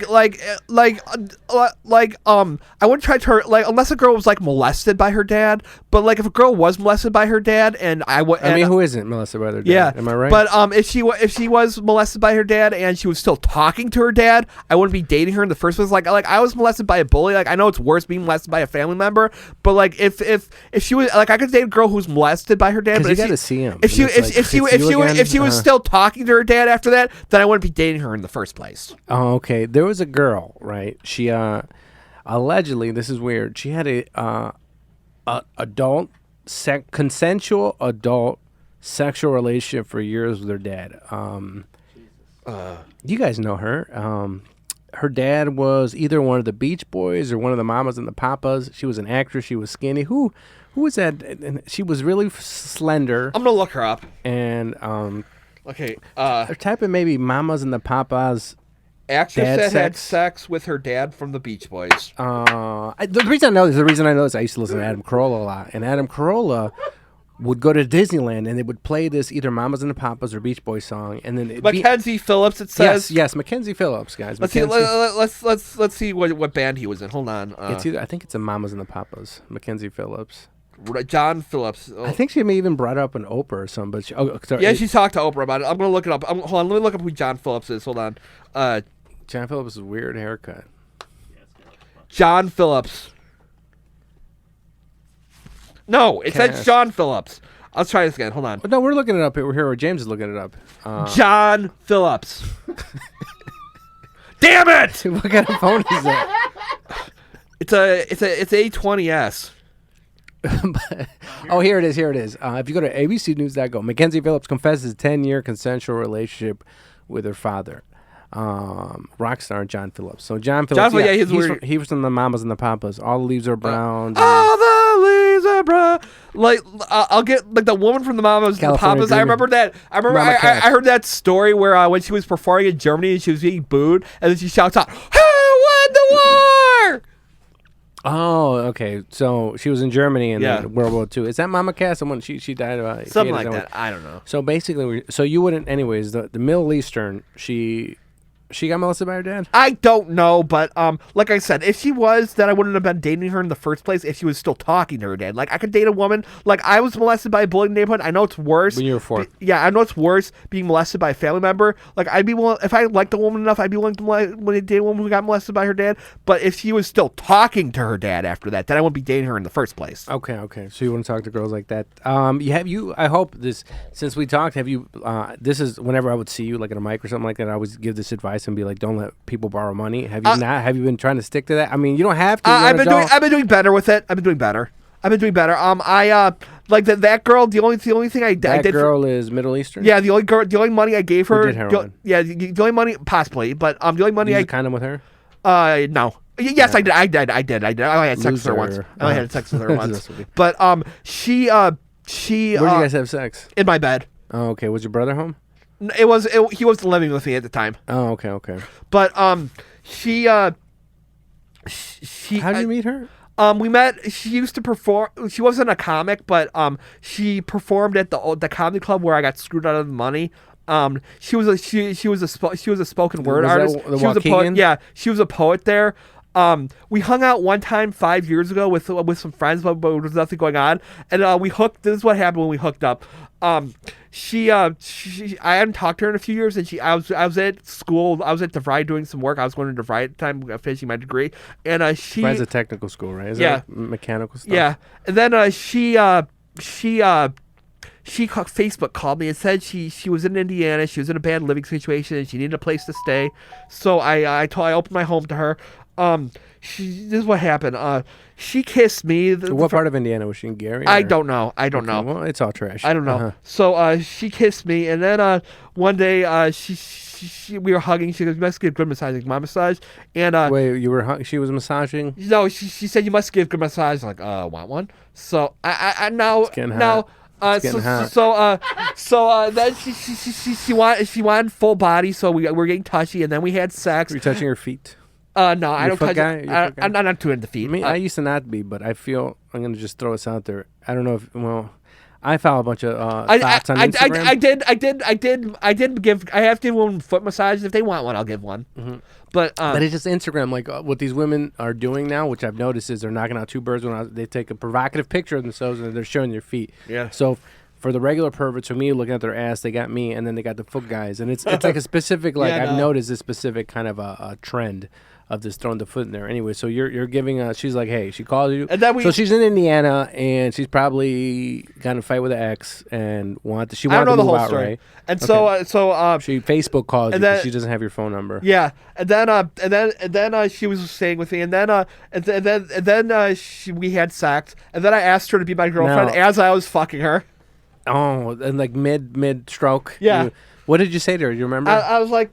wouldn't try to unless a girl was molested by her dad, but if a girl was molested by her dad and who isn't molested by their dad? Yeah, am I right? But if she was molested by her dad and she was still talking to her dad, I wouldn't be dating her in the first place. Like I was molested by a bully. I know it's worse being molested by a family member, but if she was I could date a girl who's molested by her dad. But you got to see him. If she was still talking to her dad after that, then I wouldn't be dating her in the first place. Oh, okay. There was a girl, right? She allegedly, this is weird. She had a consensual adult sexual relationship for years with her dad. You guys know her. Her dad was either one of the Beach Boys or one of the Mamas and the Papas. She was an actress. She was skinny. Who was that? And she was really slender. I'm gonna look her up. And okay. Type in maybe Mamas and the Papas. Actress that had sex with her dad from the Beach Boys. The reason I know this, I used to listen to Adam Carolla a lot, and Adam Carolla would go to Disneyland and they would play this either Mamas and the Papas or Beach Boys song, and then Mackenzie Phillips. It says yes, Mackenzie Phillips, guys. Let's see. Let's see what band he was in. Hold on. It's either, I think it's a Mamas and the Papas. Mackenzie Phillips. John Phillips. I think she may even brought up an Oprah or something. But she talked to Oprah about it. I'm gonna look it up. Hold on. Let me look up who John Phillips is. Hold on. John Phillips is a weird haircut. John Phillips. No, it says John Phillips. Let's try this again. Hold on. No, we're looking it up. We're here. James is looking it up. John Phillips. Damn it! What kind of phone is that? It's A20s. Oh, here it is. If you go to abcnews.go, Mackenzie Phillips confesses 10-year consensual relationship with her father, rock star John Phillips. So John Phillips, he was from the Mamas and the Papas. All the leaves are brown. All the leaves are brown. Like I'll get like the woman from the Mamas and the Papas. I remember that. I heard that story where when she was performing in Germany and she was being booed, and then she shouts out, "Who won the war?" Oh, okay. So she was in Germany in World War II. Is that Mama Cass? Someone she died about something like that. I don't know. So basically, you wouldn't. Anyways, the Middle Eastern, she got molested by her dad? I don't know, but like I said, if she was, then I wouldn't have been dating her in the first place if she was still talking to her dad. Like, I could date a woman. Like, I was molested by a bully in the neighborhood. I know it's worse. When you were 4. Yeah, I know it's worse being molested by a family member. Like, I'd be willing, if I liked a woman enough, I'd be willing to date a woman who got molested by her dad. But if she was still talking to her dad after that, then I wouldn't be dating her in the first place. Okay. So you wouldn't talk to girls like that. I hope this, since we talked, this is whenever I would see you, like at a mic or something like that, I would give this advice and be like, don't let people borrow money. Have you not? Have you been trying to stick to that? I mean, you don't have to. I've been doing better with it. I've been doing better. I like that girl. The only thing I did. That girl is Middle Eastern. Yeah, the only money I gave her. Who did heroin? The only money possibly, but the only money I condom with her. No. Yes, I did. I only had sex with her once. But she. Where'd you guys have sex? In my bed. Oh, okay. Was your brother home? He was living with me at the time. Oh, okay. But she how did you meet her? We met. She used to perform. She wasn't a comic, but she performed at the comedy club where I got screwed out of the money. She was a spoken word artist. She was a poet. Yeah, she was a poet there. We hung out one time 5 years ago with some friends, but there was nothing going on. And we hooked. This is what happened when we hooked up. I hadn't talked to her in a few years, and I was at school. I was at DeVry doing some work. I was going to DeVry at the time, finishing my degree. And DeVry's a technical school, right? Is that mechanical stuff? Yeah. And then she Facebook called me and said she was in Indiana. She was in a bad living situation and she needed a place to stay. So I opened my home to her. This is what happened. She kissed me. What part of Indiana was she in? Gary? I don't know. Well, it's all trash. I don't know. Uh-huh. So she kissed me, and then one day we were hugging. She goes, "You must give good massage, like my massage." And wait, she was massaging? No, she said you must give good massage. I'm like, want one? So I now it's getting hot. Then she wanted full body, so we were getting touchy, and then we had sex. Were you touching her feet? No, I don't touch it. I'm not too into feet. I used to not be, but I feel I'm gonna just throw this out there. I don't know if I follow a bunch of thoughts on Instagram. I did give. I have to give women foot massages. If they want one, I'll give one. Mm-hmm. But it's just Instagram, like what these women are doing now, which I've noticed is they're knocking out two birds when they take a provocative picture of themselves and they're showing their feet. Yeah. So for the regular perverts, for me looking at their ass, they got me, and then they got the foot guys, and it's like a specific I've noticed this specific kind of a trend of just throwing the foot in there. Anyway, so you're giving she's like, hey, she called you. And then so she's in Indiana, and she's probably got in a fight with an ex and wanted to move out, right? And okay. so she Facebook calls you because she doesn't have your phone number. Yeah, and then she was staying with me, and then we had sex, and then I asked her to be my girlfriend as I was fucking her. Oh, and like mid stroke. Yeah. What did you say to her? You remember? I was like,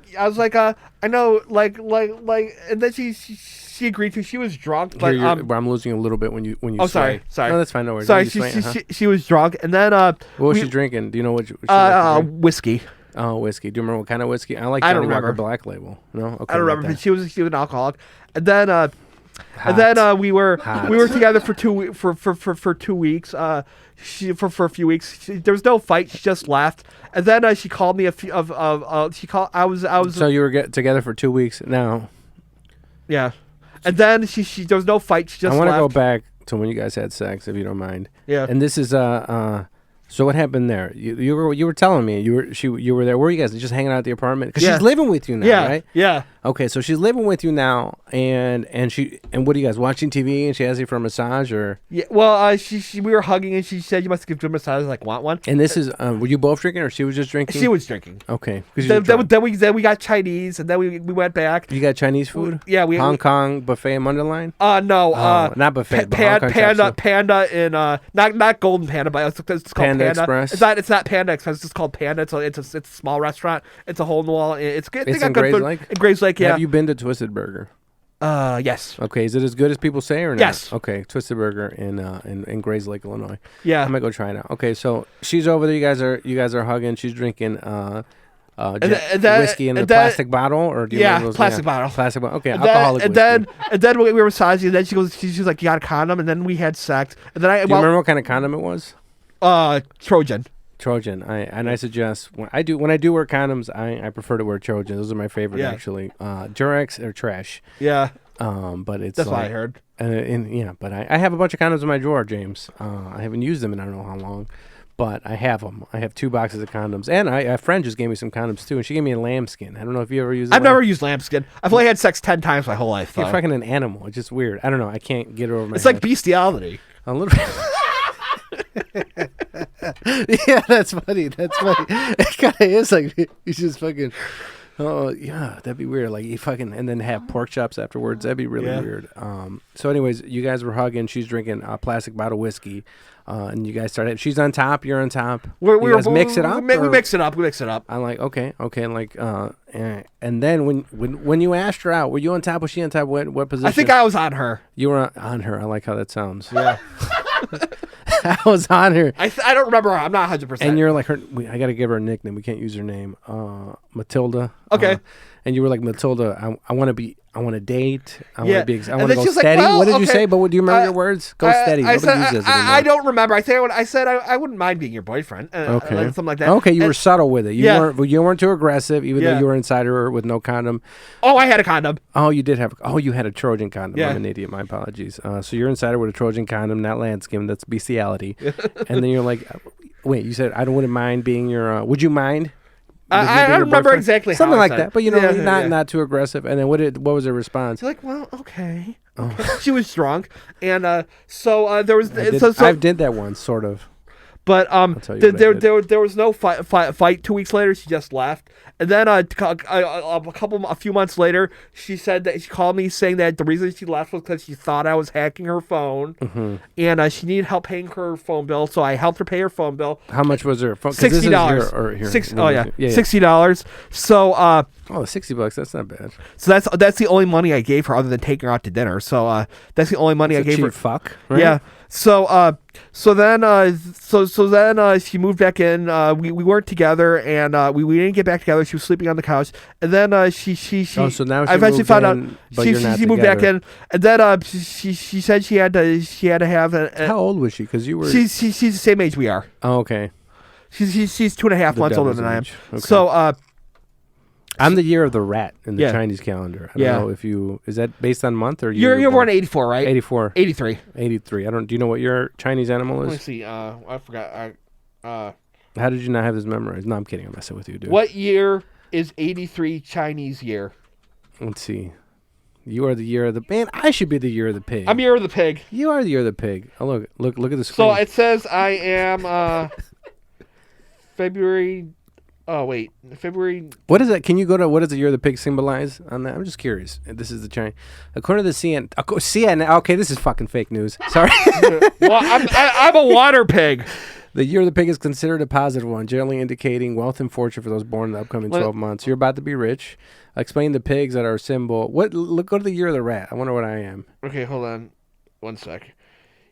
I know, like, and then she agreed to. She was drunk, but I'm losing a little bit when you. Oh, sorry. No, that's fine. No worries. Sorry, she was drunk, and then what was she drinking? Do you know what? Whiskey. Oh, whiskey. Do you remember what kind of whiskey? I like Johnny Walker Black Label. No, okay, I don't remember. But she was an alcoholic, and then And then we were together for 2 weeks. For a few weeks. There was no fight. She just left. And then she called me she called. I was. So you were together for 2 weeks now. Yeah. And then she there was no fight. She just. I want to go back to when you guys had sex, if you don't mind. Yeah. And this is so what happened there? You were telling me you were there. Where were you guys? Just hanging out at the apartment? Because she's living with you now, right? Yeah. Okay, so she's living with you now, and what are you guys watching TV? And she asks you for a massage, or yeah. Well, we were hugging, and she said you must give good massage. Like, want one? And this is were you both drinking, or she was just drinking? She was drinking. Okay. Then we got Chinese, and then we went back. You got Chinese food? Yeah, Hong Kong buffet Munderline? No, not buffet. But Panda in not Golden Panda, but it's called Panda Express. It's not Panda Express. It's just called Panda. It's a small restaurant. It's a hole in the wall. It's good. It's they got in good Grays food. Lake? In Grays Lake, yeah. Have you been to Twisted Burger? Yes. Okay, is it as good as people say or not? Yes. Okay, Twisted Burger in Grays Lake, Illinois. Yeah. I'm gonna go try it out. Okay, so she's over there. You guys are hugging. She's drinking whiskey in a plastic bottle, or do you remember those? Plastic bottle. Plastic bottle. Okay, And alcoholic then, whiskey. and then we were massaging, and then she's like, "You got a condom?" And then we had sex. And then Do you remember what kind of condom it was? Trojan. Trojan. I suggest when I do wear condoms, I prefer to wear Trojan. Those are my favorite actually. Durex or trash. Yeah. But it's that's what I heard. But I have a bunch of condoms in my drawer, James. I haven't used them in I don't know how long, but I have them. I have 2 boxes of condoms, and a friend just gave me some condoms too, and she gave me a lambskin. I don't know if you ever used. I've never used lambskin. I've only had sex 10 times my whole life. You're fucking an animal. It's just weird. I don't know. I can't get it over my. It's like bestiality. A little bit. Yeah, that's funny. That's funny. It kind of is like you just fucking. Oh yeah, that'd be weird. Like you fucking and then have pork chops afterwards. That'd be really weird. So anyways, you guys were hugging. She's drinking a plastic bottle of whiskey, and you guys started. She's on top. You're on top. You guys mix it up. We mix it up. We mix it up. I'm like okay, like and then when you asked her out, were you on top? Was she on top? What position? I think I was on her. You were on her. I like how that sounds. Yeah. I was on her. I don't remember her. I'm not 100%. And you're like, I got to give her a nickname. We can't use her name. Matilda. Okay. And you were like, Matilda, I want to date. I want to go she's steady. like, well, what did you okay. say? But do you remember your words? Go steady. Nobody uses this anymore. I don't remember. I said I wouldn't mind being your boyfriend. Okay. Something like that. Okay, you were subtle with it. You weren't too aggressive, even though you were inside her with no condom. Oh, I had a condom. Oh, you did have. Oh, you had a Trojan condom. Yeah. I'm an idiot. My apologies. So you're inside her with a Trojan condom, not lambskin. That's bestiality. And then you're like, wait. You said I wouldn't mind being your. Would you mind? I don't remember exactly how something I like said that, but not too aggressive. And then what was her response? She's like, well, okay. She was drunk, and so there was. I did that once, sort of. But there was no fight. 2 weeks later, she just left, and then a few months later, she said that she called me saying that the reason she left was because she thought I was hacking her phone, and she needed help paying her phone bill. So I helped her pay her phone bill. How much was her phone? $60. $60. So $60. That's not bad. So that's the only money I gave her other than taking her out to dinner. So that's the only money I gave her. Fuck. Right? Yeah. So then she moved back in. We weren't together, and we didn't get back together. She was sleeping on the couch, and then she. Oh, so now she I eventually moved found in, out but she moved back in, and then she said she had to have. How old was she? Because you were. She's the same age we are. Oh, okay. She's 2.5 months older than I am. Okay. So I'm the year of the rat in the Chinese calendar. I don't know if is that based on month or year? You're born in 84, right? 84. 83. 83. Do you know what your Chinese animal is? Let me see. I forgot. How did you not have this memorized? No, I'm kidding. I'm messing with you, dude. What year is 83 Chinese year? Let's see. You are the year of the man. I should be the year of the pig. I'm year of the pig. You are the year of the pig. Oh, look at the screen. So it says I am February. Oh wait, February. What is that? Can you go to what does the year of the pig symbolize on that? I'm just curious. This is the Chinese. According to the CNN. Okay, this is fucking fake news. Sorry. Well, I'm a water pig. The year of the pig is considered a positive one, generally indicating wealth and fortune for those born in the upcoming 12 months. You're about to be rich. Explain the pigs that are a symbol. Go to the year of the rat. I wonder what I am. Okay, hold on. 1 sec.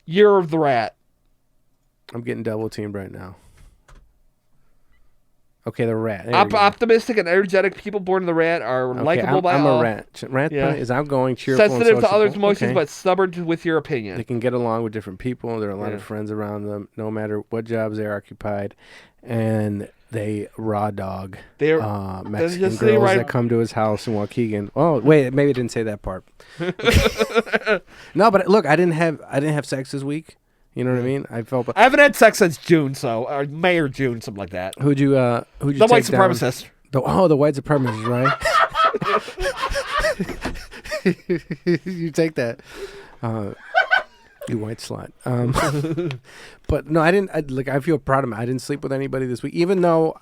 Year of the rat. I'm getting double teamed right now. Okay, the rat. Optimistic and energetic people born in the rat are likable by I'm all. a rat. Rat Yeah. is outgoing, cheerful, sensitive and to others' sociable. emotions, Okay. but stubborn with your opinion. They can get along with different people. There are a lot of friends around them, no matter what jobs they're occupied. And they raw dog They're Mexican just girls right. that come to his house in Waukegan. Oh, wait, maybe I didn't say that part. No, but look, I didn't have sex this week. You know what I mean? I felt. I haven't had sex since June, or May or June, something like that. Who'd you The take white down? supremacist. The white supremacist, right? You take that. You white slut. But no, I didn't. I feel proud of me. I didn't sleep with anybody this week, even though.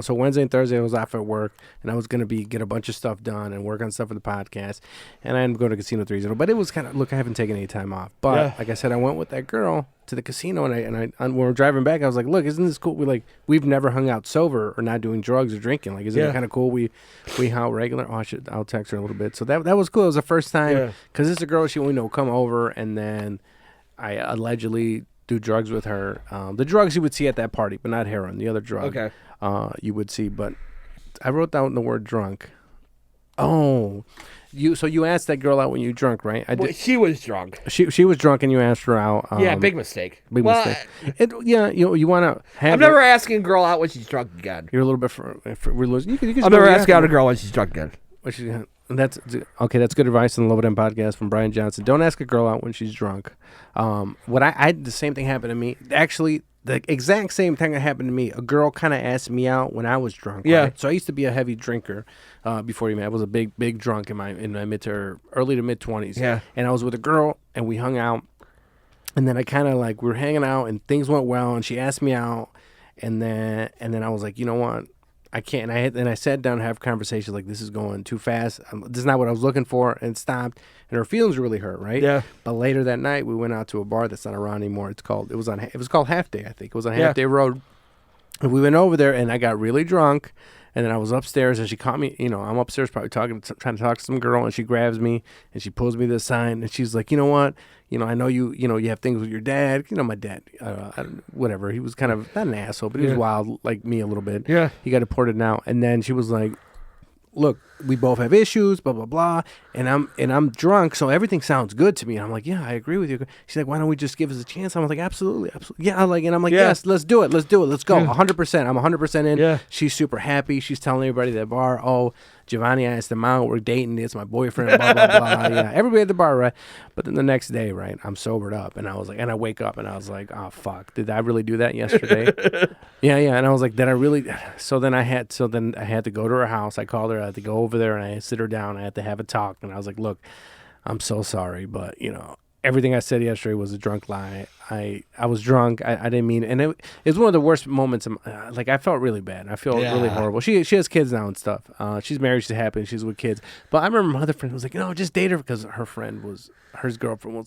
So Wednesday and Thursday I was off at work, and I was gonna get a bunch of stuff done and work on stuff for the podcast, and I ended up going to Casino 3-0. But it was kind of I haven't taken any time off. But like I said, I went with that girl to the casino, and when we were driving back, I was like, look, isn't this cool? We've never hung out sober or not doing drugs or drinking. Like, isn't it kind of cool? We hang out regular. Oh, I'll text her a little bit. So that was cool. It was the first time because it's a girl. She come over, and then I allegedly do drugs with her. The drugs you would see at that party, but not heroin. The other drug. Okay. You would see, but I wrote down the word drunk. Oh, so you asked that girl out when you drunk, right? She was drunk. She was drunk, and you asked her out. Big mistake. Big mistake. You want to have. I'm never asking a girl out when she's drunk again. You're a little bit for you can I'm never asking out a girl when she's drunk again. That's okay. That's good advice on the Lobo podcast from Brian Johnson. Don't ask a girl out when she's drunk. The same thing happened to me. Actually, the exact same thing that happened to me. A girl kind of asked me out when I was drunk. Yeah. Right? So I used to be a heavy drinker before you met. I was a big drunk in my early to mid 20s. Yeah. And I was with a girl, and we hung out. And then I kind of we were hanging out, and things went well, and she asked me out, and then I was like, you know what? I can't. And I sat down and have conversations like, this is going too fast. This is not what I was looking for, and stopped. And her feelings were really hurt, right? Yeah. But later that night, we went out to a bar that's not around anymore. It was called Half Day, I think. It was on Half Day Road. And we went over there, and I got really drunk. And then I was upstairs, and she caught me. I'm upstairs probably trying to talk to some girl, and she grabs me, and she pulls me to the side, and she's like, you know what? I know you have things with your dad. My dad, whatever. He was kind of not an asshole, but he was wild like me a little bit. Yeah. He got deported now. And then she was like, look, we both have issues, blah, blah, blah. And I'm drunk, so everything sounds good to me. And I'm like, yeah, I agree with you. She's like, why don't we just give us a chance? I'm like, absolutely. Yeah. And I'm like, yes, let's do it. Let's go. 100%. I'm 100% in. Yeah. She's super happy. She's telling everybody at the bar, oh, Giovanni asked him out. We're dating. It's my boyfriend, blah, blah, blah. Yeah. Everybody at the bar, right? But then the next day, right, I'm sobered up. And I was like, and I wake up and I was like, oh, fuck. Did I really do that yesterday? Yeah. And I was like, did I really? So then I had to go to her house. I called her. I had to go over there and I sit her down. I had to have a talk. And I was like, look, I'm so sorry, but everything I said yesterday was a drunk lie. I was drunk. I didn't mean it. And it was one of the worst moments. I felt really bad. I feel really horrible. She has kids now and stuff. She's married. She's happy. She's with kids. But I remember my other friend was like, just date her, because her girlfriend was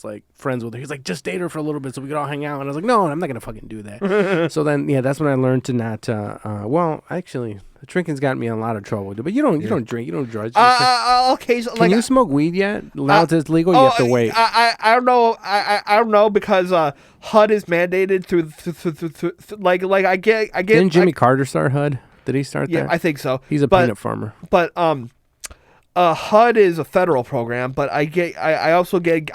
like friends with her. He's like, just date her for a little bit so we could all hang out. And I was like, no, I'm not going to fucking do that. So then, that's when I learned to not, actually, drinking's gotten me in a lot of trouble. But you don't drink. You don't drug. Occasionally. Can you smoke weed yet? Now that it's legal, you have to wait. I don't know. I don't know, because HUD is mandated through I get. Didn't Jimmy Carter start HUD? Did he start that? Yeah, I think so. He's a peanut farmer. But HUD is a federal program, but I also get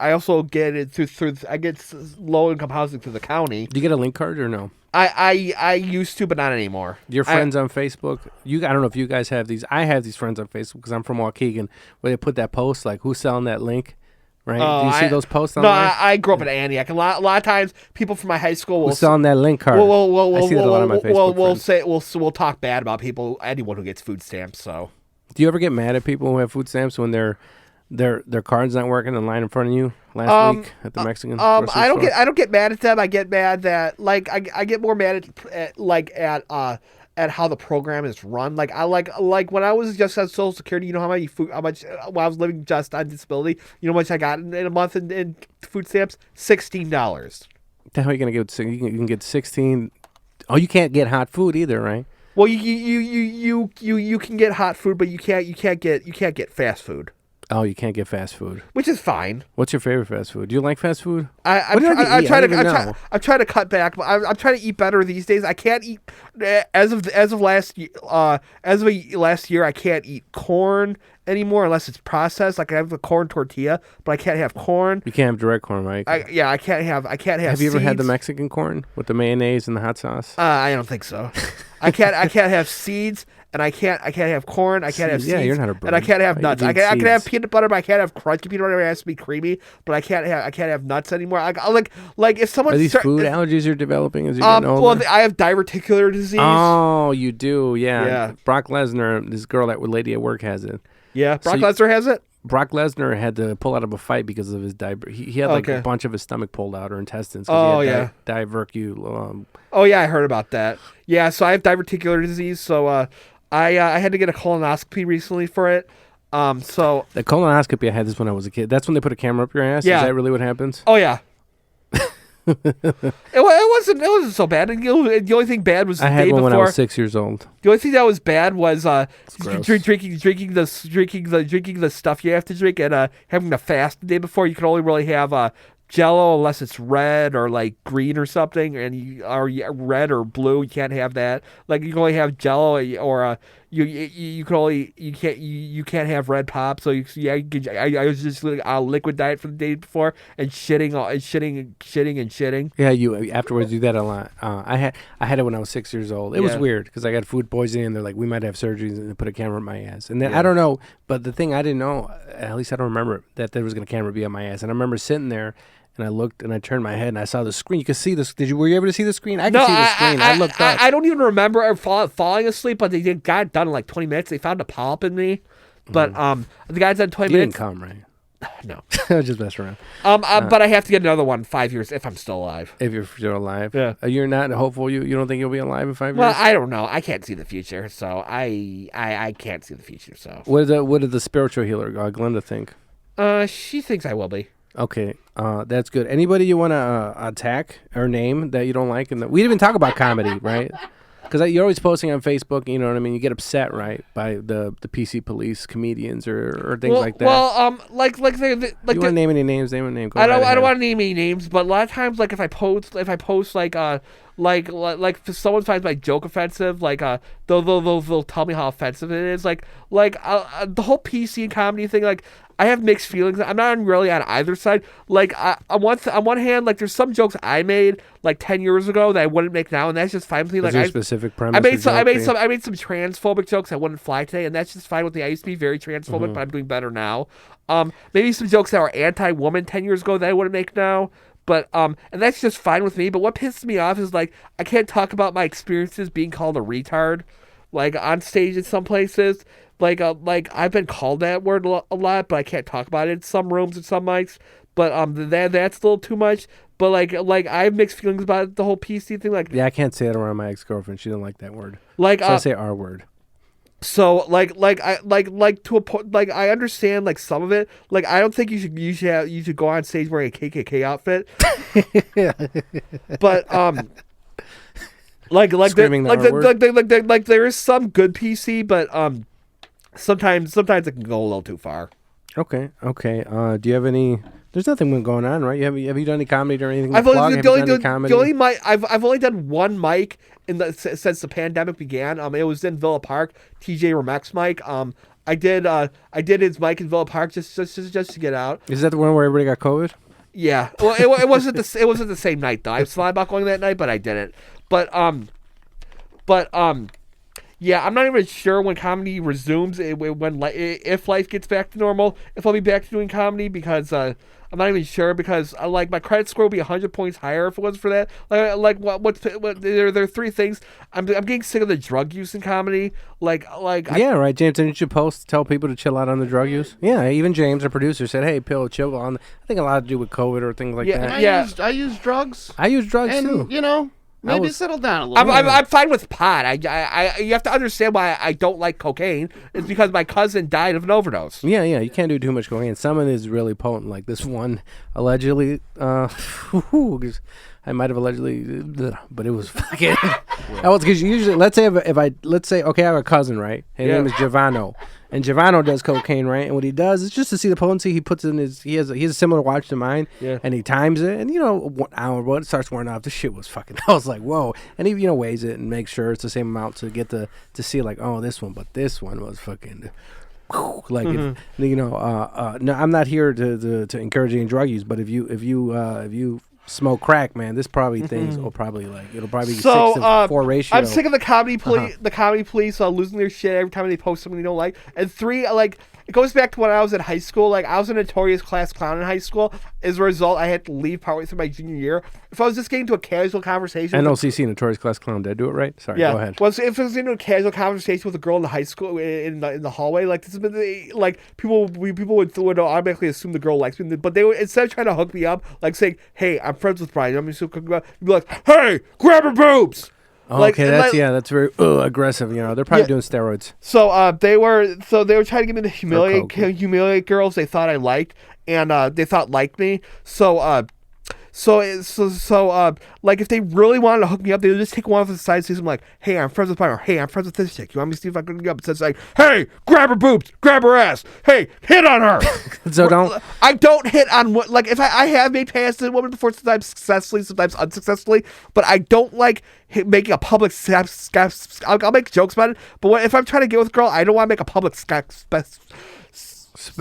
it through I get low income housing through the county. Do you get a link card or no? I used to, but not anymore. Your friends on Facebook, I don't know if you guys have these. I have these friends on Facebook because I'm from Waukegan, where they put that post like, who's selling that link? Right? Do you see those posts online? No, I grew up in Antioch. A lot of times, people from my high school will selling that link card. I see that a lot on my Facebook. We'll talk bad about anyone who gets food stamps. So, do you ever get mad at people who have food stamps when their card's not working in line in front of you last week at the Mexican grocery store? I don't get mad at them. I get mad that I get more mad at how the program is run. Like when I was just on Social Security, you know how much when I was living just on disability, you know how much I got in a month in food stamps? $16. The hell are you gonna get? You can get 16. Oh, you can't get hot food either, right? Well, you can get hot food, but you can't get fast food. Oh, you can't get fast food. which is fine. What's your favorite fast food? Do you like fast food? I'm What do you like to eat? I don't even know. trying to cut back. But I'm trying to eat better these days. I can't eat as of last year. I can't eat corn anymore unless it's processed. Like I have the corn tortilla, but I can't have corn. You can't have direct corn, right? I can't have. Have you ever had the seeds. Mexican corn with the mayonnaise and the hot sauce? I don't think so. I can't have seeds, and I can't have corn. I can't have seeds. Yeah, you're not a and I can't have bird. nuts. You I eat can have seeds. peanut butter, but I can't have crunchy peanut butter. It has to be creamy. But I can't have nuts anymore. Like if someone Are these food allergies you're developing as you get older? well, I have diverticular disease. Oh, you do, yeah. Yeah. Brock Lesnar, this lady at work has it. Yeah, Brock So Lesnar has it. Brock Lesnar had to pull out of a fight because of his he had like Okay. a bunch of his stomach pulled out or intestines. Oh, he had yeah. diverticular. Oh yeah, I heard about that. Yeah, so I have diverticular disease. So I had to get a colonoscopy recently for it. So The colonoscopy, I had this when I was a kid. That's when they put a camera up your ass? Yeah. Is that really what happens? oh yeah. It wasn't so bad. The only thing bad was the I had day one when I before. was 6 years old. The only thing that was bad was gross. drinking the stuff you have to drink and having to fast the day before. You can only really have Jello unless it's red or like green or something, and red or blue. You can't have that. Like you can only have Jello or you can't have red pop. So I was just on a liquid diet for the day before and shitting. Yeah, you afterwards do that a lot. I had it when I was 6 years old. It was Yeah. weird because I got food poisoning and they're like, we might have surgeries and they put a camera in my ass. And then I don't know, but the thing I didn't know, at least I don't remember that there was going to camera be on my ass. And I remember sitting there and I looked and I turned my head and I saw the screen. You could see this. Were you able to see the screen? I could see the screen. I looked up. I don't even remember falling asleep, but they got it done in like 20 minutes. They found a polyp in me, but the guy's done 20 You didn't minutes. come, right? No. I was just messing around. But I have to get another one in 5 years if I'm still alive. If you're still alive. Yeah. You're not hopeful? You don't think you'll be alive in 5 years? Well, I don't know. I can't see the future, so I can't see the future. So What did the spiritual healer, Glenda, think? she thinks I will be. Okay, that's good. Anybody you want to attack or name that you don't like? And we didn't even talk about comedy, right? Because you're always posting on Facebook. You know what I mean? You get upset, right, by the PC police comedians or things like that. Well, like you want to name any names? Name a name. Go I right don't ahead. want to name any names, but a lot of times, like if I post like if someone finds my joke offensive, like they'll tell me how offensive it is. Like the whole PC and comedy thing, like I have mixed feelings. I'm not really on either side. Like on one hand, like there's some jokes I made like 10 years ago that I wouldn't make now, and that's just fine with me. Is Like there a specific premise? I made some or I made some transphobic jokes that wouldn't fly today, and that's just fine with me. I used to be very transphobic, but I'm doing better now. Maybe some jokes that were anti-woman 10 years ago that I wouldn't make now. But and that's just fine with me. But what pisses me off is like I can't talk about my experiences being called a retard, like on stage in some places. Like I've been called that word a lot, but I can't talk about it in some rooms and some mics. But that's a little too much. But like I have mixed feelings about the whole PC thing. Like Yeah, I can't say it around my ex-girlfriend. She didn't like that word. like So I say R word. So like to a point, like I understand like some of it. Like I don't think you should go on stage wearing a KKK outfit. But Screaming the R word. like there is some good PC, but sometimes it can go a little too far. Okay. Do you have any? There's nothing going on, right? Have you done any comedy or anything? I've to plug? only, Have the you only, done any the, comedy? the only mic I've only done one mic since the pandemic began. It was in Villa Park, TJ Remek's mic. I did his mic in Villa Park just to get out. Is that the one where everybody got COVID? Yeah. Well, it wasn't the same night though. I was thought about going that night, but I didn't. But yeah, I'm not even sure when comedy resumes. If life gets back to normal, if I'll be back to doing comedy because I'm not even sure because like my credit score would be 100 points higher if it wasn't for that. What there are three things. I'm getting sick of the drug use in comedy. Yeah, right, James. Didn't you tell people to chill out on the drug use? Yeah, even James, our producer, said, "Hey, chill on." I think a lot to do with COVID or things like that. I use drugs. I use drugs And too. Maybe settle down a little. I'm fine with pot. I you have to understand why I don't like cocaine. It's because my cousin died of an overdose. Yeah, you can't do too much cocaine. Some of it is really potent, like this one allegedly. I might have allegedly, but it was fucking. That was because usually, let's say okay, I have a cousin, right? His name is Giovanno, and Giovanno does cocaine, right? And what he does is just to see the potency, he puts it in his. He has a similar watch to mine, and he times it, and 1 hour, but it starts wearing off. The shit was fucking. I was like, whoa, and he weighs it and makes sure it's the same amount to get to see like, oh, this one, but this one was fucking. Like no, I'm not here to encourage any drug use, but if you smoke crack, man, this probably things will probably it'll probably be 6-4 ratio. I'm sick of the comedy police losing their shit every time they post something they don't like. And 3, it goes back to when I was in high school. Like, I was a notorious class clown in high school. As a result, I had to leave partway through my junior year. If I was just getting to a casual conversation... NLCC, notorious class clown. Did I do it right? Sorry, go ahead. Well, if I was into a casual conversation with a girl in the high school, in the hallway, like, this has been, like, people would automatically assume the girl likes me. But they would, instead of trying to hook me up, like, saying, hey, I'm friends with Brian. I'm just be like, hey, grab her boobs! Okay, that's very aggressive. They're probably doing steroids. So they were trying to get me to humiliate girls they thought I liked, and they thought liked me. So like, if they really wanted to hook me up, they would just take one off the side and say something like, hey, I'm friends with Brian, or hey, I'm friends with this chick. You want me to see if I can hook you up? It says like, hey, grab her boobs, grab her ass, hey, hit on her. I don't hit on what, like, if I have made passes to a woman before, sometimes successfully, sometimes unsuccessfully, but I don't like making a public I'll make jokes about it, but if I'm trying to get with a girl, I don't want to make a public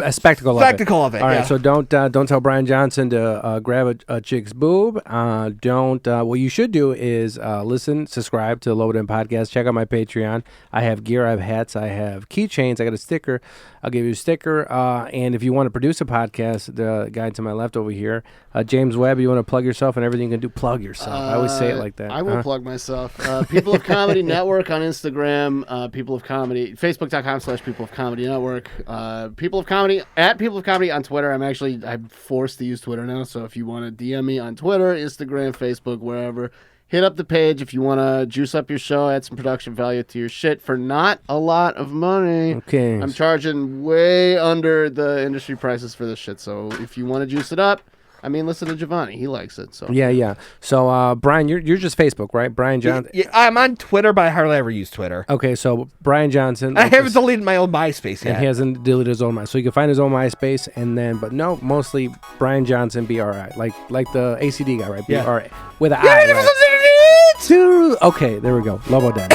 a spectacle of it. All right, so don't tell Brian Johnson to grab a chick's boob. What you should do is listen, subscribe to the Lobo podcast. Check out my Patreon. I have gear, I have hats, I have keychains. I got a sticker. I'll give you a sticker. And if you want to produce a podcast, the guy to my left over here, James Webb, you want to plug yourself and everything you can do, plug yourself. I always say it like that. I will plug myself. People of Comedy Network on Instagram. People of Comedy, Facebook.com/People of Comedy Network. People of Comedy at People of Comedy on Twitter. I'm forced to use Twitter now, so if you want to DM me on Twitter, Instagram, Facebook, wherever, hit up the page if you want to juice up your show, add some production value to your shit for not a lot of money. Okay. I'm charging way under the industry prices for this shit, so if you want to juice it up, listen to Giovanni. He likes it. So yeah. So Brian, you're just Facebook, right? Brian Johnson. Yeah, I'm on Twitter, but I hardly ever use Twitter. Okay, so Brian Johnson. I haven't deleted my own MySpace yet. And he hasn't deleted his own MySpace. So you can find his own MySpace, but no, mostly Brian Johnson, BRI, like the ACD guy, right? BRI with an I. Right? Okay, there we go. Lobo dead.